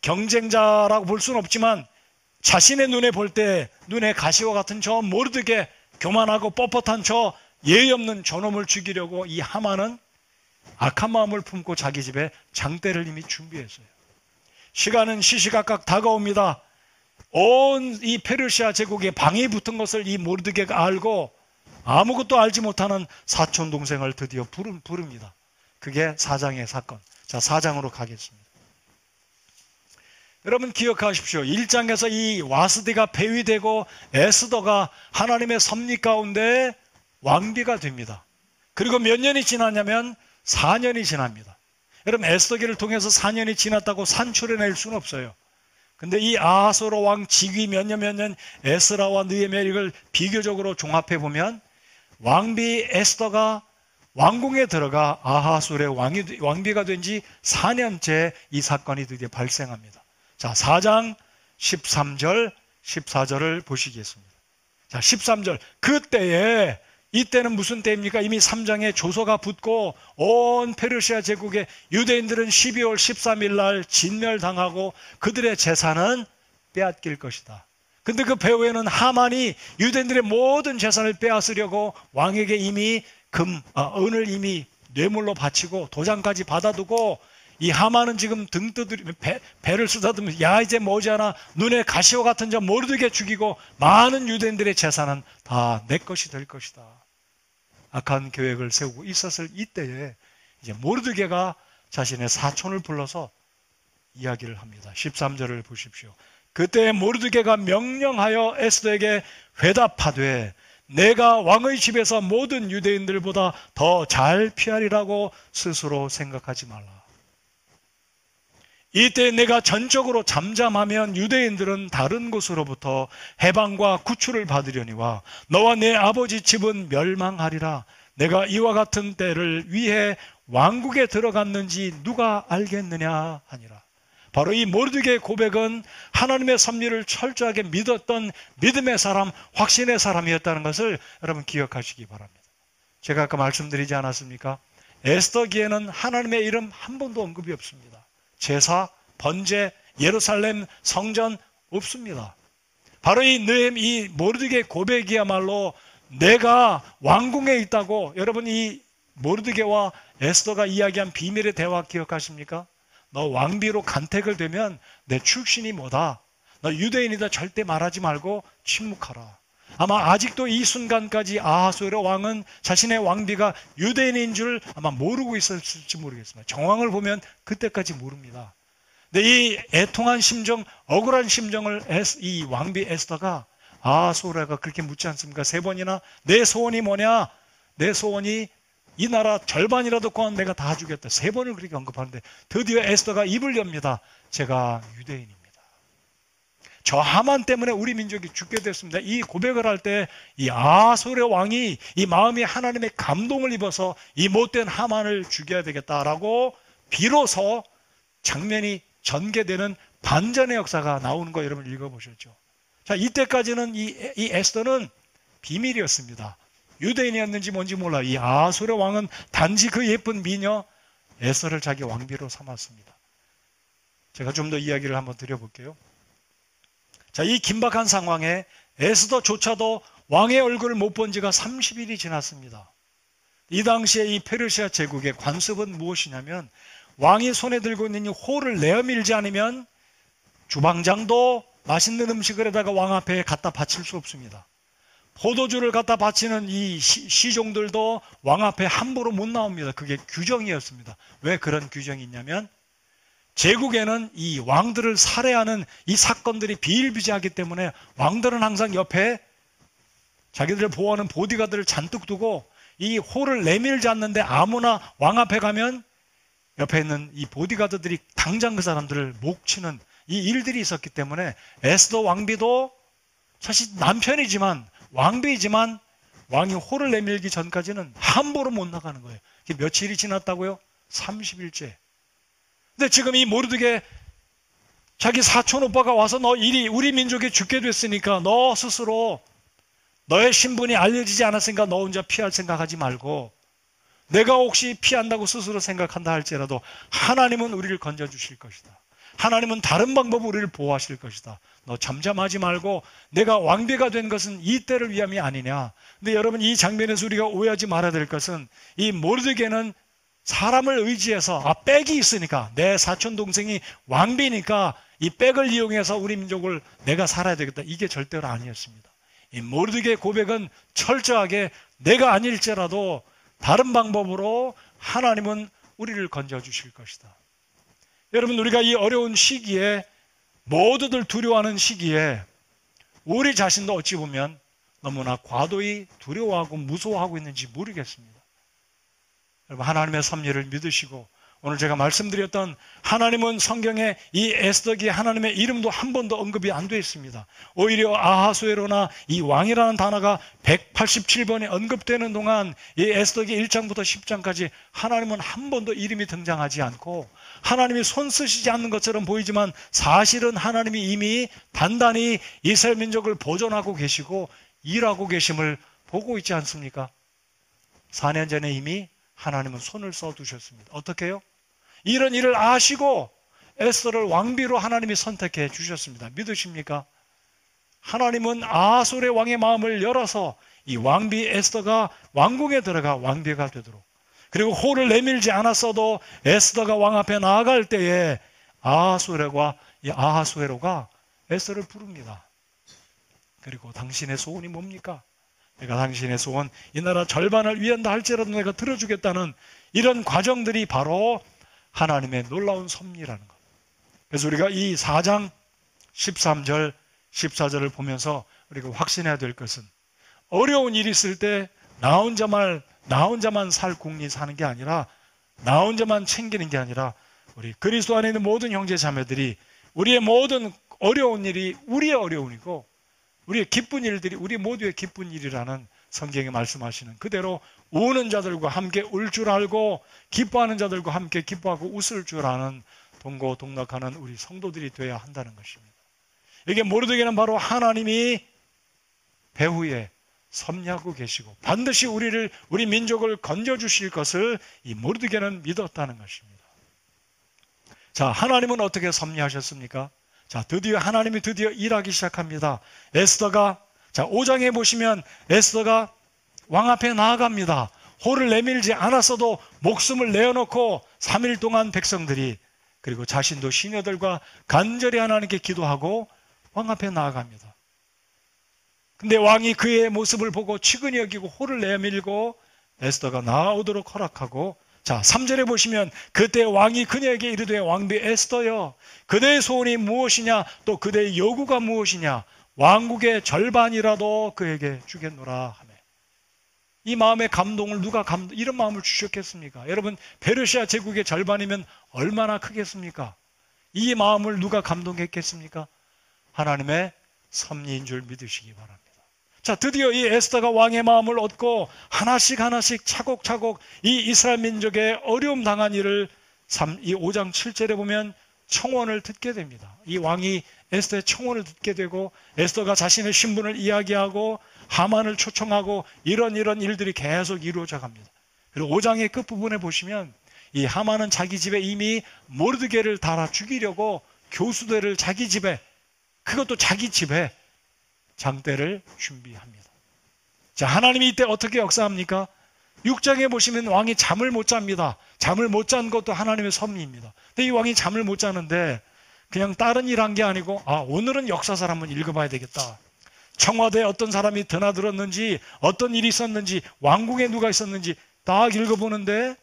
경쟁자라고 볼 수는 없지만 자신의 눈에 볼 때 눈에 가시와 같은 저 모르드게, 교만하고 뻣뻣한 저 예의 없는 저놈을 죽이려고 이 하만은 악한 마음을 품고 자기 집에 장대를 이미 준비했어요. 시간은 시시각각 다가옵니다. 온 이 페르시아 제국에 방이 붙은 것을 이 모르드게가 알고 아무것도 알지 못하는 사촌 동생을 드디어 부릅니다. 그게 4장의 사건. 자, 4장으로 가겠습니다. 여러분, 기억하십시오. 1장에서 이 와스디가 폐위되고 에스더가 하나님의 섭리 가운데 왕비가 됩니다. 그리고 몇 년이 지났냐면 4년이 지납니다. 여러분, 에스더기를 통해서 4년이 지났다고 산출해낼 수는 없어요. 근데 이 아하스웨로 왕 즉위 몇 년 에스라와 느헤미야 이걸 비교적으로 종합해 보면 왕비 에스더가 왕궁에 들어가 아하스웨로의 왕비가 된 지 4년째 이 사건이 드디어 발생합니다. 자, 4장 13절 14절을 보시겠습니다. 자, 13절. 그때에, 이때는 무슨 때입니까? 이미 3장에 조서가 붙고 온 페르시아 제국의 유대인들은 12월 13일 날 진멸당하고 그들의 재산은 빼앗길 것이다. 근데 그 배후에는 하만이 유대인들의 모든 재산을 빼앗으려고 왕에게 이미 은을 이미 뇌물로 바치고 도장까지 받아두고, 이 하만은 지금 등 두드리며 배를 쓰다듬으면서 야, 이제 머지않아 눈에 가시와 같은 자 모르드게 죽이고 많은 유대인들의 재산은 다 내 것이 될 것이다. 악한 계획을 세우고 있었을 이때에 이제 모르드게가 자신의 사촌을 불러서 이야기를 합니다. 13절을 보십시오. 그때 모르드게가 명령하여 에스더에게 회답하되 내가 왕의 집에서 모든 유대인들보다 더 잘 피하리라고 스스로 생각하지 말라. 이때 내가 전적으로 잠잠하면 유대인들은 다른 곳으로부터 해방과 구출을 받으려니와 너와 내 아버지 집은 멸망하리라. 내가 이와 같은 때를 위해 왕국에 들어갔는지 누가 알겠느냐 하니라. 바로 이 모르드게의 고백은 하나님의 섭리를 철저하게 믿었던 믿음의 사람, 확신의 사람이었다는 것을 여러분 기억하시기 바랍니다. 제가 아까 말씀드리지 않았습니까? 에스더기에는 하나님의 이름 한 번도 언급이 없습니다. 제사, 번제, 예루살렘, 성전 없습니다. 바로 이 모르드게의 고백이야말로 내가 왕궁에 있다고, 여러분 이 모르드게와 에스더가 이야기한 비밀의 대화 기억하십니까? 너 왕비로 간택을 되면 내 출신이 뭐다, 너 유대인이다 절대 말하지 말고 침묵하라. 아마 아직도 이 순간까지 아하수에로 왕은 자신의 왕비가 유대인인 줄 아마 모르고 있었을지 모르겠습니다. 정황을 보면 그때까지 모릅니다. 근데 이 애통한 심정, 억울한 심정을 이 왕비 에스더가 아하수에로가 그렇게 묻지 않습니까? 3번이나 내 소원이 뭐냐? 내 소원이 이 나라 절반이라도 구하면 내가 다 주겠다. 3번을 그렇게 언급하는데 드디어 에스더가 입을 엽니다. 제가 유대인입니다. 저 하만 때문에 우리 민족이 죽게 됐습니다. 이 고백을 할 때 이 아하수에로 왕이 이 마음이 하나님의 감동을 입어서 이 못된 하만을 죽여야 되겠다라고 비로소 장면이 전개되는 반전의 역사가 나오는 거 여러분 읽어보셨죠? 자, 이때까지는 이 에스더는 비밀이었습니다. 유대인이었는지 뭔지 몰라. 이 아하수에로 왕은 단지 그 예쁜 미녀 에스더를 자기 왕비로 삼았습니다. 제가 좀 더 이야기를 한번 드려볼게요. 자, 이 긴박한 상황에 에스더조차도 왕의 얼굴을 못 본 지가 30일이 지났습니다. 이 당시에 이 페르시아 제국의 관습은 무엇이냐면 왕이 손에 들고 있는 이 호를 내어밀지 않으면 주방장도 맛있는 음식을에다가 왕 앞에 갖다 바칠 수 없습니다. 포도주를 갖다 바치는 이 시종들도 왕 앞에 함부로 못 나옵니다. 그게 규정이었습니다. 왜 그런 규정이 있냐면 제국에는 이 왕들을 살해하는 이 사건들이 비일비재하기 때문에 왕들은 항상 옆에 자기들을 보호하는 보디가드를 잔뜩 두고 이 호를 내밀지 않는데 아무나 왕 앞에 가면 옆에 있는 이 보디가드들이 당장 그 사람들을 목 치는 이 일들이 있었기 때문에 에스더 왕비도 사실 남편이지만 왕비이지만 왕이 호를 내밀기 전까지는 함부로 못 나가는 거예요. 며칠이 지났다고요? 30일째. 근데 지금 이 모르드게 자기 사촌 오빠가 와서 너 우리 민족이 죽게 됐으니까 너 스스로 너의 신분이 알려지지 않았으니까 너 혼자 피할 생각하지 말고 내가 혹시 피한다고 스스로 생각한다 할지라도 하나님은 우리를 건져주실 것이다. 하나님은 다른 방법으로 우리를 보호하실 것이다. 너 잠잠하지 말고 내가 왕비가 된 것은 이 때를 위함이 아니냐. 근데 여러분 이 장면에서 우리가 오해하지 말아야 될 것은 이 모르드게는 사람을 의지해서 백이 있으니까 내 사촌 동생이 왕비니까 이 백을 이용해서 우리 민족을 내가 살아야 되겠다. 이게 절대로 아니었습니다. 이 모르드게의 고백은 철저하게 내가 아닐지라도 다른 방법으로 하나님은 우리를 건져주실 것이다. 여러분 우리가 이 어려운 시기에 모두들 두려워하는 시기에 우리 자신도 어찌 보면 너무나 과도히 두려워하고 무서워하고 있는지 모르겠습니다. 여러분 하나님의 섭리를 믿으시고 오늘 제가 말씀드렸던 하나님은 성경에 이 에스더기에 하나님의 이름도 한 번도 언급이 안 되어 있습니다. 오히려 아하수에로나 이 왕이라는 단어가 187번에 언급되는 동안 이 에스더기 1장부터 10장까지 하나님은 한 번도 이름이 등장하지 않고 하나님이 손 쓰시지 않는 것처럼 보이지만 사실은 하나님이 이미 단단히 이스라엘 민족을 보존하고 계시고 일하고 계심을 보고 있지 않습니까? 4년 전에 이미 하나님은 손을 써두셨습니다. 어떻게 해요? 이런 일을 아시고 에스더를 왕비로 하나님이 선택해 주셨습니다. 믿으십니까? 하나님은 아하수의 왕의 마음을 열어서 이 왕비 에스더가 왕궁에 들어가 왕비가 되도록, 그리고 호를 내밀지 않았어도 에스더가 왕 앞에 나아갈 때에 아하수에로가 에스더를 부릅니다. 그리고 당신의 소원이 뭡니까? 내가 당신의 소원, 이 나라 절반을 위한다 할지라도 내가 들어주겠다는 이런 과정들이 바로 하나님의 놀라운 섭리라는 것. 그래서 우리가 이 4장 13절, 14절을 보면서 우리가 확신해야 될 것은 어려운 일이 있을 때 나 혼자만 살 궁리 사는 게 아니라 나 혼자만 챙기는 게 아니라 우리 그리스도 안에 있는 모든 형제 자매들이 우리의 모든 어려운 일이 우리의 어려움이고 우리의 기쁜 일들이 우리 모두의 기쁜 일이라는 성경이 말씀하시는 그대로 우는 자들과 함께 울 줄 알고 기뻐하는 자들과 함께 기뻐하고 웃을 줄 아는 동고동락하는 우리 성도들이 되어야 한다는 것입니다. 이게 모르드게는 바로 하나님이 배후에 섭리하고 계시고 반드시 우리 민족을 건져주실 것을 이 모르드게는 믿었다는 것입니다. 자, 하나님은 어떻게 섭리하셨습니까? 자, 하나님이 드디어 일하기 시작합니다. 에스더가, 자, 5장에 보시면 에스더가 왕 앞에 나아갑니다. 호를 내밀지 않았어도 목숨을 내어놓고 3일 동안 백성들이, 그리고 자신도 시녀들과 간절히 하나님께 기도하고 왕 앞에 나아갑니다. 근데 왕이 그의 모습을 보고 측은히 여기고 호를 내밀고 에스더가 나아오도록 허락하고, 자, 3절에 보시면 그때 왕이 그녀에게 이르되 왕비 에스더여, 그대의 소원이 무엇이냐, 또 그대의 요구가 무엇이냐, 왕국의 절반이라도 그에게 주겠노라 하며, 이 마음의 감동을 이런 마음을 주셨겠습니까? 여러분, 페르시아 제국의 절반이면 얼마나 크겠습니까? 이 마음을 누가 감동했겠습니까? 하나님의 섭리인 줄 믿으시기 바랍니다. 자, 드디어 이 에스더가 왕의 마음을 얻고 하나씩 차곡차곡 이 이스라엘 민족의 어려움 당한 일을 이 5장 7절에 보면 청원을 듣게 됩니다. 이 왕이 에스더의 청원을 듣게 되고 에스더가 자신의 신분을 이야기하고 하만을 초청하고 이런 일들이 계속 이루어져 갑니다. 그리고 5장의 끝부분에 보시면 이 하만은 자기 집에 이미 모르드게를 달아 죽이려고 교수들을 자기 집에, 그것도 자기 집에 장대를 준비합니다. 자, 하나님이 이때 어떻게 역사합니까? 6장에 보시면 왕이 잠을 못 잡니다. 잠을 못 잔 것도 하나님의 섭리입니다. 근데 이 왕이 잠을 못 자는데 그냥 다른 일 한 게 아니고, 오늘은 역사서를 한번 읽어봐야 되겠다. 청와대에 어떤 사람이 드나들었는지, 어떤 일이 있었는지, 왕궁에 누가 있었는지 딱 읽어보는데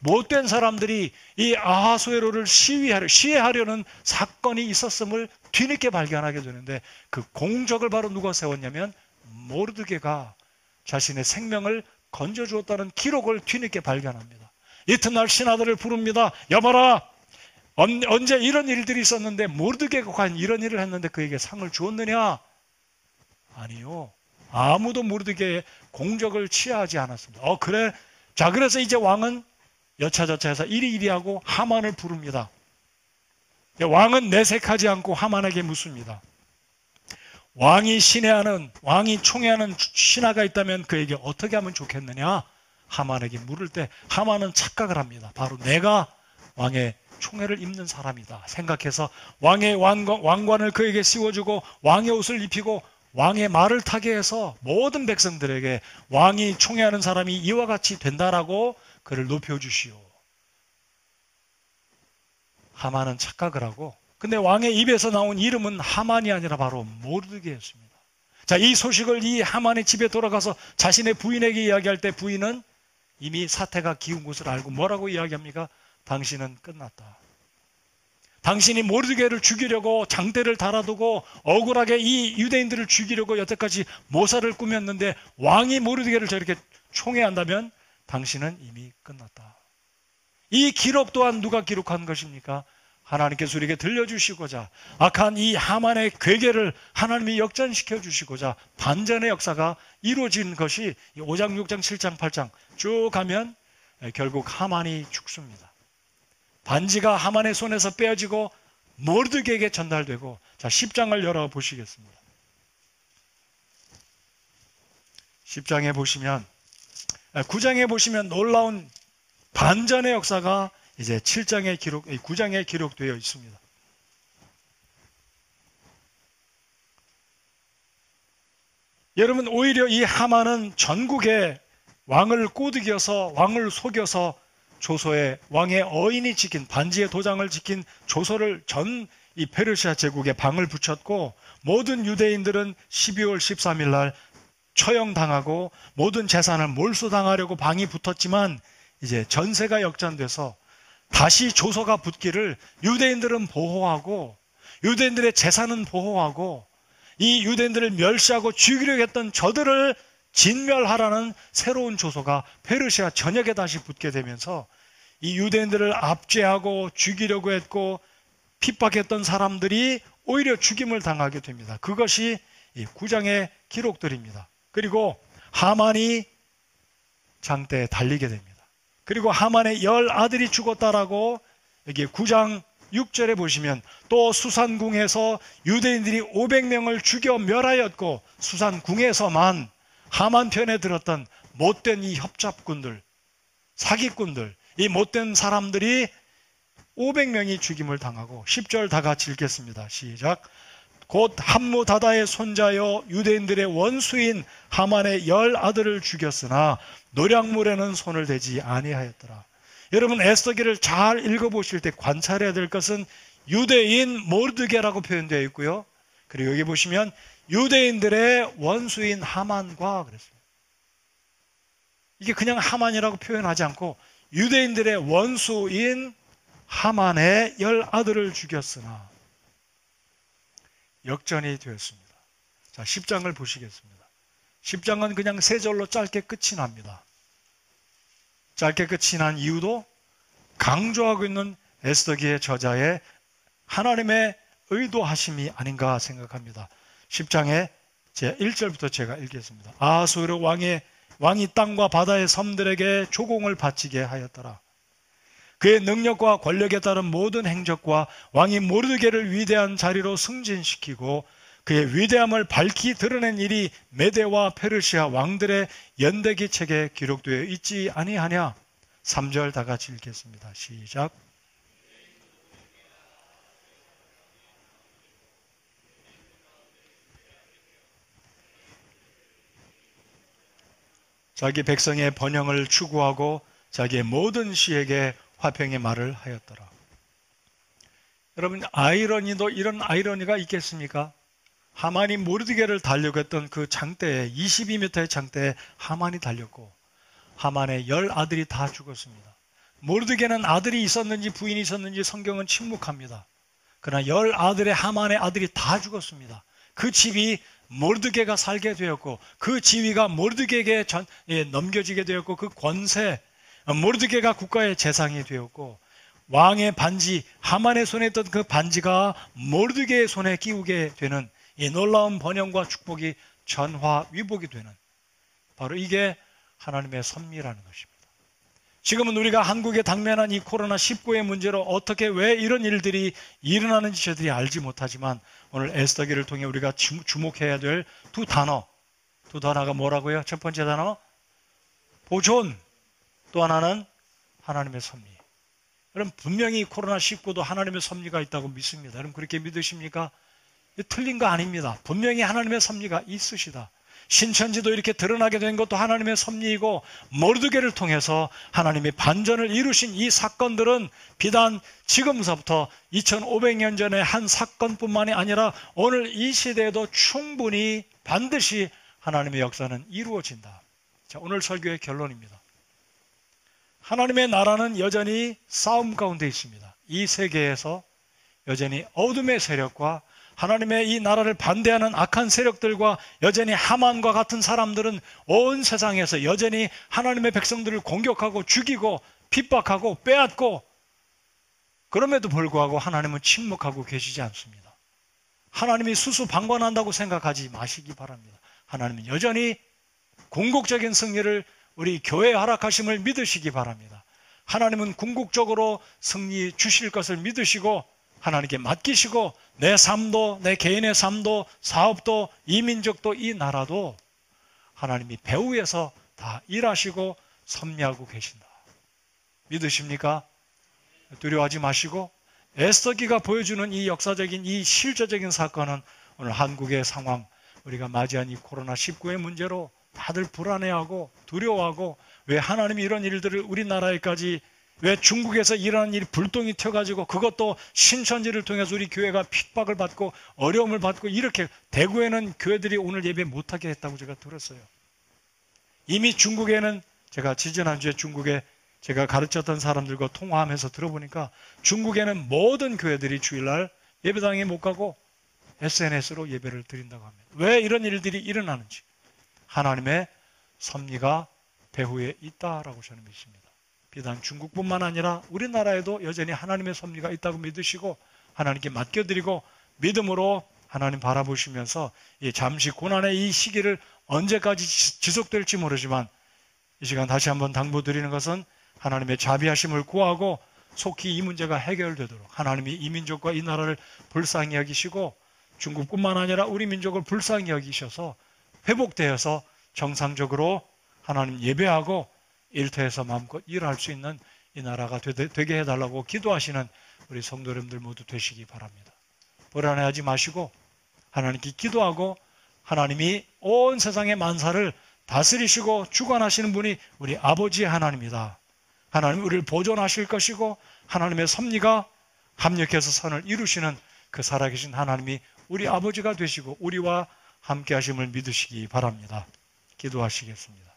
못된 사람들이 이 아하수에로를 시해하려는 사건이 있었음을 뒤늦게 발견하게 되는데, 그 공적을 바로 누가 세웠냐면 모르드게가 자신의 생명을 건져주었다는 기록을 뒤늦게 발견합니다. 이튿날 신하들을 부릅니다. 여봐라, 언제 이런 일들이 있었는데 모르드게가 과연 이런 일을 했는데 그에게 상을 주었느냐? 아니요, 아무도 모르드게의 공적을 취하지 않았습니다. 그래? 자, 그래서 이제 왕은 여차저차해서 이리이리하고 하만을 부릅니다. 왕은 내색하지 않고 하만에게 묻습니다. 왕이 총애하는 신하가 있다면 그에게 어떻게 하면 좋겠느냐? 하만에게 물을 때 하만은 착각을 합니다. 바로 내가 왕의 총애를 입는 사람이다 생각해서 왕의 왕관을 그에게 씌워주고 왕의 옷을 입히고 왕의 말을 타게 해서 모든 백성들에게 왕이 총애하는 사람이 이와 같이 된다라고 그를 높여주시오. 하만은 착각을 하고, 근데 왕의 입에서 나온 이름은 하만이 아니라 바로 모르드게였습니다. 자, 이 소식을 이 하만의 집에 돌아가서 자신의 부인에게 이야기할 때 부인은 이미 사태가 기운 것을 알고 뭐라고 이야기합니까? 당신은 끝났다. 당신이 모르드게를 죽이려고 장대를 달아두고 억울하게 이 유대인들을 죽이려고 여태까지 모사를 꾸몄는데 왕이 모르드게를 저렇게 총애한다면 당신은 이미 끝났다. 이 기록 또한 누가 기록한 것입니까? 하나님께서 우리에게 들려주시고자 악한 이 하만의 괴계를 하나님이 역전시켜 주시고자 반전의 역사가 이루어진 것이 5장, 6장, 7장, 8장 쭉 가면 결국 하만이 죽습니다. 반지가 하만의 손에서 빼어지고 모르드게에게 전달되고, 자, 10장을 열어보시겠습니다. 10장에 보시면, 9장에 보시면 놀라운 반전의 역사가 이제 9장에 기록되어 있습니다. 여러분, 오히려 이 하만은 전국에 왕을 꼬드겨서, 왕을 속여서 조서에 왕의 어인이 찍힌, 반지의 도장을 찍힌 조서를 이 페르시아 제국에 방을 붙였고, 모든 유대인들은 12월 13일 날 처형당하고 모든 재산을 몰수당하려고 방이 붙었지만 이제 전세가 역전돼서 다시 조서가 붙기를 유대인들은 보호하고 유대인들의 재산은 보호하고 이 유대인들을 멸시하고 죽이려고 했던 저들을 진멸하라는 새로운 조서가 페르시아 전역에 다시 붙게 되면서 이 유대인들을 압제하고 죽이려고 했고 핍박했던 사람들이 오히려 죽임을 당하게 됩니다. 그것이 이 9장의 기록들입니다. 그리고 하만이 장대에 달리게 됩니다. 그리고 하만의 10 아들이 죽었다라고 여기 9장 6절에 보시면 또 수산궁에서 유대인들이 500명을 죽여 멸하였고, 수산궁에서만 하만 편에 들었던 못된 이 협잡꾼들, 사기꾼들, 이 못된 사람들이 500명이 죽임을 당하고, 10절 다 같이 읽겠습니다. 시작. 곧 함무다다의 손자여 유대인들의 원수인 하만의 10 아들을 죽였으나 노략물에는 손을 대지 아니하였더라. 여러분, 에스더기를 잘 읽어보실 때 관찰해야 될 것은 유대인 모르드게라고 표현되어 있고요, 그리고 여기 보시면 유대인들의 원수인 하만과 그랬습니다. 이게 그냥 하만이라고 표현하지 않고 유대인들의 원수인 하만의 10 아들을 죽였으나 역전이 되었습니다. 자, 10장을 보시겠습니다. 10장은 그냥 세 절로 짧게 끝이 납니다. 짧게 끝이 난 이유도 강조하고 있는 에스더기의 저자의 하나님의 의도하심이 아닌가 생각합니다. 10장의 제 1절부터 제가 읽겠습니다. 아수르 왕이 땅과 바다의 섬들에게 조공을 바치게 하였더라. 그의 능력과 권력에 따른 모든 행적과 왕이 모르드게를 위대한 자리로 승진시키고 그의 위대함을 밝히 드러낸 일이 메대와 페르시아 왕들의 연대기 책에 기록되어 있지 아니하냐. 3절 다 같이 읽겠습니다. 시작. 자기 백성의 번영을 추구하고 자기의 모든 시에게 화평의 말을 하였더라. 여러분, 아이러니도 이런 아이러니가 있겠습니까? 하만이 모르드게를 달려고 했던 그 장대에, 22m의 장대에 하만이 달렸고 하만의 10 아들이 다 죽었습니다. 모르드게는 아들이 있었는지 부인이 있었는지 성경은 침묵합니다. 그러나 10 아들의 하만의 아들이 다 죽었습니다. 그 집이 모르드게가 살게 되었고 그 지위가 모르드게에게 넘겨지게 되었고 그 권세, 모르드게가 국가의 재상이 되었고 왕의 반지, 하만의 손에 있던 그 반지가 모르드게의 손에 끼우게 되는 이 놀라운 번영과 축복이 전화위복이 되는, 바로 이게 하나님의 섭리라는 것입니다. 지금은 우리가 한국에 당면한 이 코로나19의 문제로 어떻게 왜 이런 일들이 일어나는지 저희들이 알지 못하지만 오늘 에스더기를 통해 우리가 주목해야 될 두 단어가 뭐라고요? 첫 번째 단어 보존, 또 하나는 하나님의 섭리. 여러분, 분명히 코로나19도 하나님의 섭리가 있다고 믿습니다. 여러분, 그렇게 믿으십니까? 틀린 거 아닙니다. 분명히 하나님의 섭리가 있으시다. 신천지도 이렇게 드러나게 된 것도 하나님의 섭리이고 모르드게를 통해서 하나님이 반전을 이루신 이 사건들은 비단 지금서부터 2500년 전의 한 사건뿐만이 아니라 오늘 이 시대에도 충분히 반드시 하나님의 역사는 이루어진다. 자, 오늘 설교의 결론입니다. 하나님의 나라는 여전히 싸움 가운데 있습니다. 이 세계에서 여전히 어둠의 세력과 하나님의 이 나라를 반대하는 악한 세력들과 여전히 하만과 같은 사람들은 온 세상에서 여전히 하나님의 백성들을 공격하고 죽이고 핍박하고 빼앗고, 그럼에도 불구하고 하나님은 침묵하고 계시지 않습니다. 하나님이 수수방관한다고 생각하지 마시기 바랍니다. 하나님은 여전히 궁극적인 승리를 우리 교회에 허락하심을 믿으시기 바랍니다. 하나님은 궁극적으로 승리 주실 것을 믿으시고 하나님께 맡기시고 내 삶도, 내 개인의 삶도, 사업도, 이 민족도, 이 나라도 하나님이 배후에서 다 일하시고 섭리하고 계신다. 믿으십니까? 두려워하지 마시고 에스더기가 보여주는 이 역사적인, 이 실제적인 사건은 오늘 한국의 상황, 우리가 맞이한 이 코로나19의 문제로 다들 불안해하고 두려워하고, 왜 하나님이 이런 일들을 우리나라에까지, 왜 중국에서 일어난 일이 불똥이 튀어가지고 그것도 신천지를 통해서 우리 교회가 핍박을 받고 어려움을 받고, 이렇게 대구에는 교회들이 오늘 예배 못하게 했다고 제가 들었어요. 이미 중국에는, 제가 지지난주에 중국에 제가 가르쳤던 사람들과 통화하면서 들어보니까 중국에는 모든 교회들이 주일날 예배당에 못 가고 SNS로 예배를 드린다고 합니다. 왜 이런 일들이 일어나는지 하나님의 섭리가 배후에 있다라고 저는 믿습니다. 비단 중국뿐만 아니라 우리나라에도 여전히 하나님의 섭리가 있다고 믿으시고 하나님께 맡겨드리고 믿음으로 하나님 바라보시면서 이 잠시 고난의 이 시기를 언제까지 지속될지 모르지만 이 시간 다시 한번 당부드리는 것은 하나님의 자비하심을 구하고 속히 이 문제가 해결되도록 하나님이 이 민족과 이 나라를 불쌍히 여기시고 중국뿐만 아니라 우리 민족을 불쌍히 여기셔서 회복되어서 정상적으로 하나님 예배하고 일터에서 마음껏 일할 수 있는 이 나라가 되게 해달라고 기도하시는 우리 성도 여러분들 모두 되시기 바랍니다. 불안해하지 마시고 하나님께 기도하고 하나님이 온 세상의 만사를 다스리시고 주관하시는 분이 우리 아버지 하나님이다. 하나님 우리를 보존하실 것이고 하나님의 섭리가 합력해서 선을 이루시는 그 살아계신 하나님이 우리 아버지가 되시고 우리와 함께 하심을 믿으시기 바랍니다. 기도하시겠습니다.